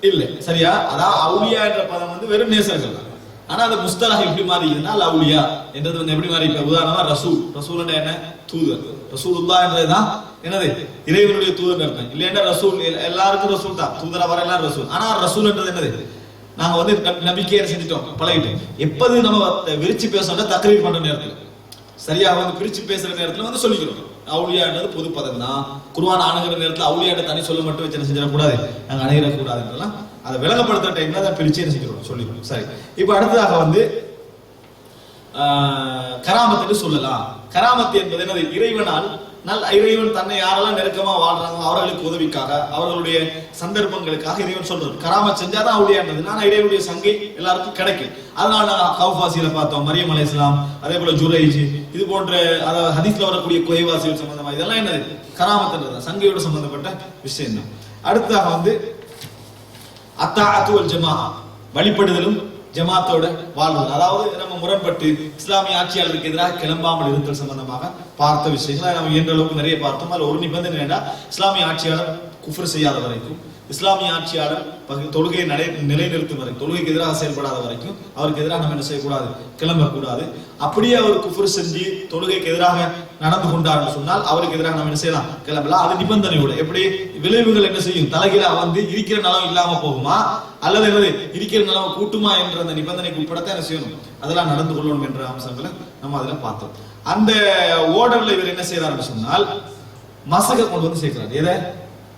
இல்ல சரியா? அதான் அவுலியா என்ற பதம் வந்து வெறும் நேசர்கள் தான். ஆனா அது முஸ்தலஹ் எப்படி மாறிக்குதுன்னா அவுலியா என்றது வந்து எப்படி மாறி, உதாரணமா ரசூல், ரசூல் என்ன தூதர், ரசூலுல்லாஹ் என்றதுதான் என்னது இறைவனுடைய தூதர் அர்த்தம். இல்லைன்னா ரசூல் எல்லாருக்கும் ரசூல் தான், தூதரா வர எல்லாரும் ரசூல். ஆனா ரசூல் என்றது என்னது நாங்க வந்து நபிக்கையை செஞ்சுட்டோம் பழகிட்டோம். எப்போது நம்ம விரிச்சு பேசணும் தக்ரீர் பண்ற நேரத்துல சரியா வந்து பிரிச்சு பேசுற நேரத்துல வந்து சொல்லிக்கிறோம் அவுலியான்றது பொது பதம் தான். குர்ஆன் அணுகிற நேரத்துல அவுலியாட்ட தனி சொல்ல மட்டும் வச்சு என்ன செஞ்சிடக்கூடாது, நாங்க அணுகிடக்கூடாதுன்றலாம் அதை விளங்கப்படுத்துற டைம்ல அதை பிரிச்சு என்ன செஞ்சிருக்கோம் சொல்லிக்கிறோம். சரி, இப்ப அடுத்ததாக வந்து கராமத்துன்னு சொல்லலாம். கராமத்து என்பது என்னது இறைவனால் இறைவன் தன்னை யாரெல்லாம் நெருக்கமா வாழ்றாங்க அவர்களுக்கு உதவிக்காக அவர்களுடைய சந்தர்ப்பங்களுக்காக இறைவன் சொல்றது. கராமத் செஞ்சாதான் அவுலியான்றது. ஆனா இறைவனுடைய சங்கை எல்லாருக்கும் கிடைக்கும். அதனால கௌஃபாசியில பார்த்தோம் மரியம் அலைஹிஸ்ஸலாம், அதே போல ஜுரைஜ், இது போன்ற அதாவது ஹதீஸ்ல வரக்கூடிய குகைவாசிகள் சம்பந்தமா இதெல்லாம் என்னது கராமத்துன்றது சங்கையோட சம்பந்தப்பட்ட விஷயம் தான். அடுத்ததாக வந்து அத்தாஅத்து வல் ஜமாஅ வழிபடுதலும் ஜமாத்தோட வாழ்வது, அதாவது நம்ம முரண்பட்டு இஸ்லாமிய ஆட்சியாளருக்கு எதிராக கிளம்பாமல் இருத்தல் சம்பந்தமாக பார்த்த விஷயங்களை நம்ம இயன்ற அளவுக்கு நிறைய பார்த்தோம். அதுல ஒரு நிபந்தனை என்னன்னா இஸ்லாமிய ஆட்சியாளர் குஃப்ர் செய்யாத வரைக்கும், இஸ்லாமிய ஆட்சியாளர் தொழுகையை நிலைநிறுத்தும் வரைக்கும், தொழுகைக்கு எதிராக செயல்படாத வரைக்கும் அவருக்கு எதிராக நம்ம என்ன செய்யக்கூடாது, கிளம்பக்கூடாது. அப்படியே அவர் குஃப்ர் செஞ்சு தொழுகைக்கு எதிராக நடந்து கொண்டார்னு சொன்னால் அவருக்கு எதிராக நம்ம என்ன செய்யலாம், கிளம்பலாம். அது நிபந்தனையோட. எப்படி விளைவுகள் என்ன செய்யும், தலைகீழா வந்து இருக்கிற நலம் இல்லாம போகுமா அல்லது என்னது இருக்கிற நலம் கூட்டுமா என்ற அந்த நிபந்தனைக்கு உட்படத்தான் என்ன செய்யணும், அதெல்லாம் நடந்து கொள்ளணும் என்ற அம்சங்களை நம்ம அதுல பார்த்தோம். அந்த ஓர்டர்ல இவர் என்ன செய்யறாருன்னு சொன்னால் மசக கொண்டு வந்து சேர்க்கிறார். எதை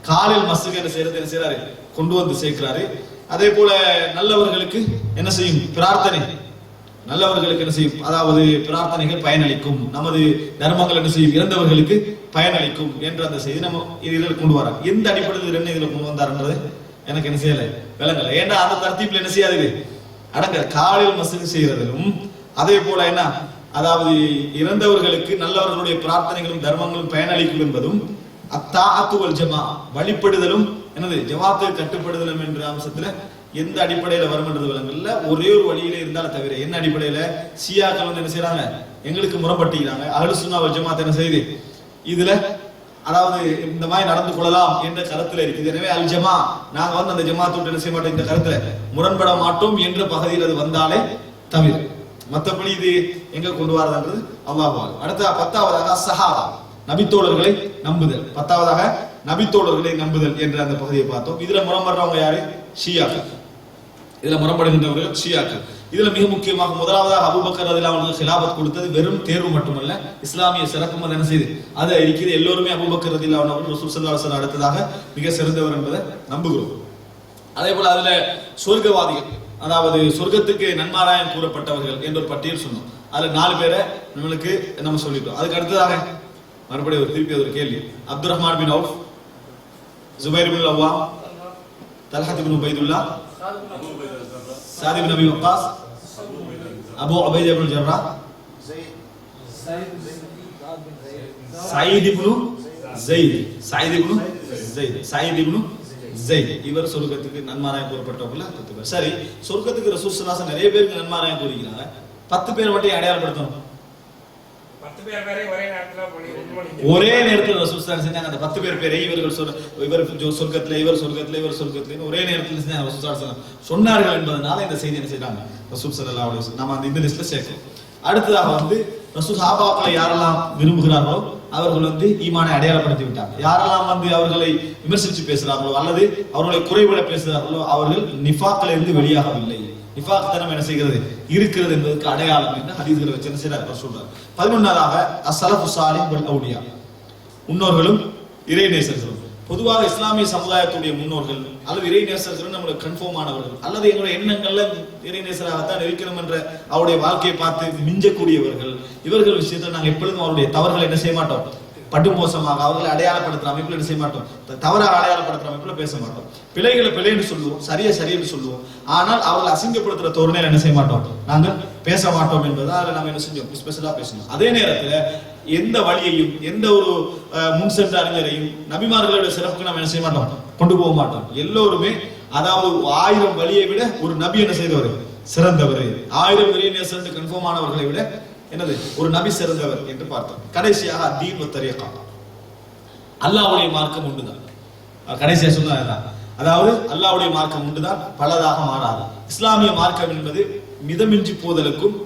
காலில் மசக என்ன செய்யறது என்ன செய்யறாரு, கொண்டு வந்து சேர்க்கிறாரு. அதே போல நல்லவர்களுக்கு என்ன செய்யும், பிரார்த்தனை, நல்லவர்களுக்கு என்ன செய்யும், அதாவது பிரார்த்தனைகள் பயனளிக்கும், நமது தர்மங்கள் என்ன செய்யும், இறந்தவர்களுக்கு பயனளிக்கும் என்ற அந்த செய்தி நம்ம இதில் கொண்டு வராங்க. எந்த அடிப்படையில் என்ன இதுல கொண்டு வந்தாருன்றது எனக்கு என்ன செய்யல விளங்கல. ஏன்னா அந்த தர்த்தீப்ல என்ன செய்யாது அடங்க காலில் மசகு செய்யறதிலும் அதே போல என்ன அதாவது இறந்தவர்களுக்கு நல்லவர்களுடைய பிரார்த்தனைகளும் தர்மங்களும் பயனளிக்கும் என்பதும் அத்தாஅத்து வல் ஜமாஅ வழிபடுதலும் என்னது ஜமாத்தை கட்டுப்படுதலும் என்ற அம்சத்துல எந்த அடிப்படையில வரும்ன்றது விளங்கல. ஒரே ஒரு வழியில இருந்தாலும் தவிர என்ன அடிப்படையில ஷியாக்கள் வந்து என்ன செய்யறாங்க, எங்களுக்கு முரண்பட்டுக்கிறாங்க. அஹ்லுஸ் சுன்னா வல் ஜமாஅத் என்ன செய்யுது இதுல அதாவது இந்த மாதிரி நடந்து கொள்ளலாம் என்ற கருத்துல இருக்குது. எனவே அல் ஜமா நாங்க வந்து அந்த ஜமாத்தோட என்ன செய்ய மாட்டோம், இந்த கருத்துல முரண்பட மாட்டோம் என்ற பகுதியில் அது வந்தாலே தவிர மற்றபடி இது எங்க கொண்டு வரதுன்றது அல்லாஹ். அடுத்த 10வதாக சஹாபா நபித்தோழர்களை நம்புதல், 10வதாக நபித்தோழர்களை நம்புதல் என்ற அந்த பகுதியை பார்த்தோம். இதுல முரண்படுறவங்க யாரு, ஷியாக்கள். இதுல முரண்படுகின்றவர்கள் ஷியாக்கள். இதுல மிக முக்கியமாக முதலாவதாக அபூபக்கர் ரலியல்லாஹு அன்ஹு ஹிலாபத் கொடுத்தது வெறும் தேர்வு மட்டுமல்ல, இஸ்லாமிய சிறப்பும் அது என்ன செய்து அது இருக்கிறது. எல்லோருமே அபூபக்கர் ரலியல்லாஹு அன்ஹு ரசூல் ஸல்லல்லாஹு அலைஹி வஸல்லம் அடுத்ததாக மிக சிறந்தவர் என்பதை நம்புகிறோம். அதே போல அதுல சொர்க்கவாதிகள், அதாவது சொர்க்கத்துக்கு நன்மாராயம் கூறப்பட்டவர்கள் என்ற ஒரு பட்டியல் சொன்னோம். அதுல 4 பேரை நம்மளுக்கு நம்ம சொல்லிட்டோம். அதுக்கு அடுத்ததாக மறுபடியும் திருப்பி ஒரு கேள்வி. அப்துல் ரஹ்மான் பின் அவுஃப், ஜுபைர் பின் அவ்வாம், தல்ஹத் பின் உபைதுல்லா, சாத் பின் அபி வக்காஸ், அபூ உபைதா பின் ஜர்ராஹ், சயீத் இப்னு ஸைத், இவர் சொர்க்கத்துக்கு நன்மாராயம் கூறப்பட்டவர்கள் 10 பேர். சரி, சொர்க்கத்துக்கு ரசூல் ஸல்லல்லாஹு அலைஹி வஸல்லம் நிறைய பேருக்கு நன்மாராயம் கூறுகிறாங்க. 10 பேர் மட்டும் அடையாளப்படுத்தணும். 10 பேர் வரை ஒரே நேரத்தில் ரசூல் ஸல்லல்லாஹு அலைஹி வஸல்லம் செஞ்சாங்க. அந்த 10 பேர் பேரை இவர் சொர்க்கத்துல, இவர் சொர்க்கத்துல ஒரே நேரத்தில் செஞ்சாங்க. ரசூல் ஸல்லல்லாஹு அலைஹி வஸல்லம் சொன்னார்கள் என்பதனால இந்த செய்தி என்ன செய்றாங்க, ரசூல் ஸல்லல்லாஹு அலைஹி வஸல்லம் நம்ம இந்த லிஸ்ட்ல சேர்க்கிறோம். அடுத்ததாக ரசூல் சஹாபாக்களை யாரெல்லாம் விரும்புகிறார்களோ அவர்கள் ஈமானை அடையாளப்படுத்தி விட்டாங்க. யாரெல்லாம் அவர்களை விமர்சித்து பேசுகிறார்களோ அல்லது அவர்களை குறைவிட பேசுகிறார்களோ அவர்கள் நிஃபாக்ல இருந்து வெளியாகவில்லை. நிஃபாக் தனம் என்ன செய்கிறது இருக்கிறது என்பதற்கு அடையாளம் என்று ஹதீஸ்களை வச்சு என்ன செய்றார் சொல்றார். 11ாவதாக அஸ்ஸலஃபு ஸாலிஹ் வல் அவுலியா, முன்னோர்களும் இறைநேசர்களும். பொதுவாக இஸ்லாமிய சமுதாயத்துடைய முன்னோர்கள் அல்லது இறைநேசர்கள் நம்மளுக்கு கன்ஃபார்ம் ஆனவர்கள் அல்லது எங்களுடைய எண்ணங்கள்ல இறைநேசராகத்தான் இருக்கிறோம் என்ற அவருடைய வாழ்க்கையை பார்த்து மிஞ்சக்கூடியவர்கள். இவர்கள் விஷயத்தில் நாங்கள் எப்பொழுதும் அவருடைய தவறுகளை என்ன செய்ய மாட்டோம், படுமோசமாக அவர்களை அடையாளப்படுத்துற அமைப்புல என்ன செய்ய மாட்டோம், தவறாக அடையாளப்படுத்துற அமைப்புல பேச மாட்டோம். பிழைகளை பிழை என்று சொல்லுவோம், சரியென்று சொல்லுவோம். ஆனால் அவர்களை அசிங்கப்படுத்துற தோரணையில் என்ன செய்ய மாட்டோம், நாங்கள் பேச மாட்டோம் என்பதால் நம்ம என்ன செஞ்சோம், ஸ்பெஷலா பேசணும். அதே நேரத்தில் எந்த வழியையும் எந்த ஒரு முன் சென்ற அறிஞரையும் நபிமார்களுடைய சிறப்புக்கு நம்ம என்ன செய்ய மாட்டோம், கொண்டு போக மாட்டோம். எல்லோருமே அதாவது 1000 வழியை விட ஒரு நபி என்ன செய்தவர் சிறந்தவர், 1000 இறைநேசர் கன்ஃபார்ம் ஆனவர்களை விட என்னது ஒரு நபி சிறந்தவர் என்று பார்த்தோம். கடைசியாக தீன் வ தரீகா, அல்லாஹ்வுடைய மார்க்கம் ஒன்றுதான். கடைசியா சொன்னது அதாவது அல்லாஹ்வுடைய மார்க்கம் ஒன்றுதான், பலதாக மாறாது. இஸ்லாமிய மார்க்கம் என்பது மிதமின்றி போதலுக்கும்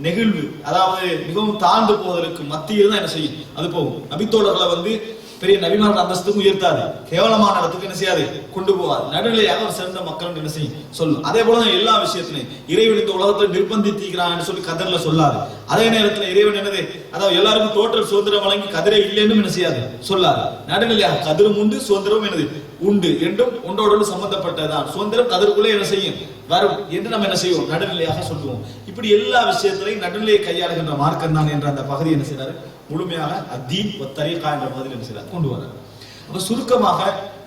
நெகிழ்வு, அதாவது மிகவும் தாழ்ந்து போவதற்கு மத்தியில் தான் என்ன செய்யும், அது போகும். நபித்தோழர்களை பெரிய நபிமார்கள் அந்தஸ்துக்கும் உயர்த்தாது, கேவலமான இடத்துக்கு என்ன செய்யாது, கொண்டு போகாது. நடுநிலையாக ஒரு சிறந்த மக்கள் என்ன செய்யும் சொல்லும். அதே போலதான் எல்லா விஷயத்திலையும் இறைவன் இந்த உலகத்தில் நிர்பந்திக்கிறான்னு சொல்லி கதர்ல சொல்லாது. அதே நேரத்தில் இறைவன் என்னது, அதாவது எல்லாருக்கும் டோட்டல் சுதந்திரம் வழங்கி கதிரை இல்லைன்னு என்ன செய்யாது சொல்லாது. நடுநிலையாக கதிரும் உண்டு சுதந்திரம் என்னது உண்டு, என்றும் ஒன்றோடு சம்பந்தப்பட்டதான். சுதந்திரம் கதிர்க்குள்ளே என்ன செய்யும் வரும் என்று நம்ம என்ன செய்வோம், நடுநிலையாக சொல்லுவோம். இப்படி எல்லா விஷயத்திலையும் நடுநிலையை கையாளுகின்ற மார்க்கம் தான் என்ற அந்த பகுதி என்ன செய்யறாரு, முழுமையாக அத்தீன் வ தரீகா என்ற மாதிரி என்ன செய்யறாரு கொண்டு வர்றாரு. அப்ப சுருக்கமாக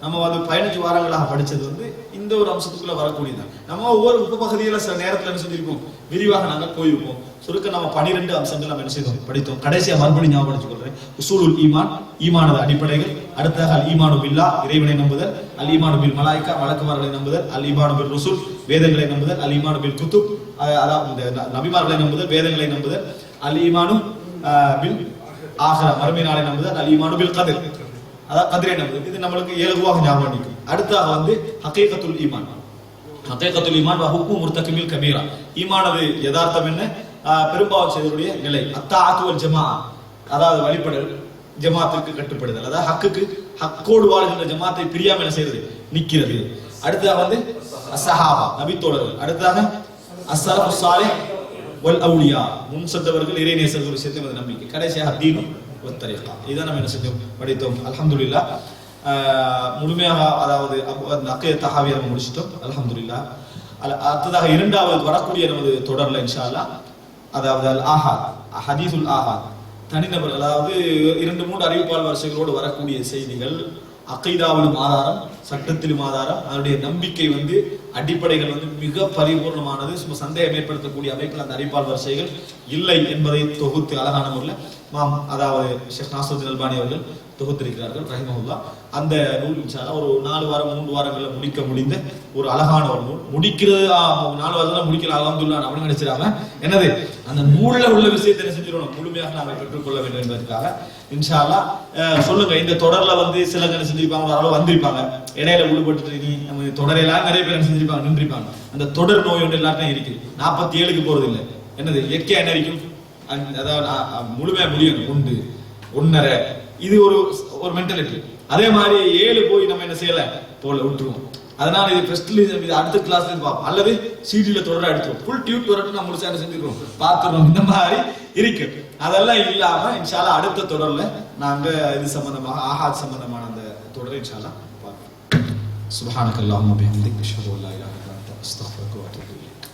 நம்ம 15 வாரங்களாக படிச்சது இந்த ஒரு அம்சத்துக்குள்ள வரக்கூடியதான். நம்ம ஒவ்வொரு உபபகுதியில சில நேரத்தில் என்ன செஞ்சிருப்போம், விரிவாக நாங்கள் போயிருப்போம். சுருக்க நம்ம 12 அம்சங்கள் நம்ம என்ன செய்தோம் படித்தோம். கடைசியா மறுபடியும் ஞாபகம் கொள்றேன். உசூலுல் ஈமான், ஈமானது அடிப்படைகள். அடுத்ததாக அல் ஈமானு பில்லா, இறைவனை நம்புதல். அல் ஈமானு பில் மலாயிகா, மலக்குமார்களை நம்புதல். அல் ஈமானு பில் ருசுல், வேதங்களை நம்புதல். அல் ஈமானு பில் குத்துப், அதாவது நபிமார்களை நம்புதல், வேதங்களை நம்புதல். அல் ஈமானு பில் ஆகிரா, மறுமை நாளை நம்புதல். அல் ஈமானு பில் கதிர், அதாவது கதிரை நம்புதல். இது நம்மளுக்கு இலகுவாக ஞாபகம் நிற்கும். அடுத்தாக ஹகீகத்துல் ஈமான். ஹகீகத்துல் ஈமான் வ ஹுக்மு முர்தகிபில் கபீரா, ஈமானது யதார்த்தம் என்ன, பெரும்பாவம் செய்தவருடைய நிலை. அத்தாஅத்து வல் ஜமாஅ, அதாவது வழிபடல், ஜமாத்துக்கு கட்டுப்படுதல், அதாவது ஹக்குக்கு ஹக்கோடு வாழ்கின்ற ஜமாத்தை பிரியாம என்ன செய்யறது நிக்கிறது. அடுத்ததாக அஸ்ஸஹாபா, நபித்தோழர்கள். அடுத்ததாக அஸ்ஸலஃபு ஸாலிஹ் வல் அவுலியா, முன் சென்றவர்கள் இறைநேசர்கள் விஷயத்தை நம்பிக்கை. கடைசியாக தீனு வ தரீகா. இதான் நம்ம என்ன செஞ்சோம் படித்தோம். அல்ஹம்துலில்லாஹ் முழுமையாக அதாவது அக்கீதத் தஹாவியை நம்ம முடிச்சிட்டோம். அல்ஹம்துலில்லாஹ். அடுத்ததாக 2வது வரக்கூடிய நமது தொடர்ல இன்ஷா அல்லாஹ், அதாவது அல் ஆஹாத், ஹதீஸுல் ஆஹாத், தனிநபர், அதாவது 2-3 அறிவிப்பாளர் வரிசைகளோடு வரக்கூடிய செய்திகள். அகீதாவிலும் ஆதாரம், சட்டத்திலும் ஆதாரம். அதனுடைய நம்பிக்கை அடிப்படைகள் மிக பரிபூர்ணமானது. சந்தேகம் ஏற்படுத்தக்கூடிய அமைப்பில் அந்த அறிவிப்பாளர் வரிசைகள் இல்லை என்பதை தொகுத்து அழகான முறையில் அதாவது ஷேக் நாசருதீன் அல்பானி அவர்கள் தொகுத்திருக்கிறார்கள் ரஹிமஹுல்லாஹ். அந்த நூல் இன்ஷாஅல்லாஹ் ஒரு 4 வாரம் 3 வாரங்களில் முடிக்க முடிந்த ஒரு அழகான ஒரு நூல். முடிக்கிறது 4 வாரத்தில் முடிக்கல அல்ஹம்துலில்லாஹ் அப்படின்னு நினைச்சிடாம என்னது அந்த நூல்ல உள்ள விஷயத்தை என்ன செஞ்சிடணும், முழுமையாக நாம பெற்றுக்கொள்ள வேண்டும் என்பதற்காக இன்ஷாஅல்லாஹ் சொல்லுங்க. இந்த தொடர்ல சிலங்க என்ன செஞ்சிருப்பாங்க, அளவு வந்திருப்பாங்க, இடையில உள்பட்டு நம்ம தொடரையெல்லாம் நிறைய பேர் என்ன செஞ்சிருப்பாங்க, நின்றிருப்பாங்க. அந்த தொடர் நோய் ஒன்று எல்லாருக்கும் இருக்குது. 47க்கு போறது இல்லை, என்னது இயற்கையா என்ன இருக்கும், அதாவது முழுமையா முடியும் 1 1.5, இது ஒரு மென்டாலிட்டி. அதே மாதிரி 7 போய் நம்ம என்ன செய்யல போல விட்டுருவோம். அதனால இது ஃபர்ஸ்ட்ல இது அடுத்த கிளாஸ்ல இருந்து பார்ப்போம், அல்லது சிடில தொடர எடுத்துரும். ஃபுல் டியூட் தொடர்ந்து நம்ம முடிச்சு செஞ்சுக்கிறோம், பார்த்துறோம். இந்த மாதிரி இருக்கு. அதெல்லாம் இல்லாம இன்ஷால்லா அடுத்த தொடர்ல நாங்க இது சம்பந்தமாக ஆஹாத் சம்பந்தமான அந்த தொடரை இன்ஷால்லா பார்ப்போம். சுப்ஹானக்கல்லாஹும்ம பிஹம்திக் அஷ்ஹது அல்லா இலாஹா இல்லா அன்த அஸ்தக்ஃபிருக வ அத்தூபு இலைக்.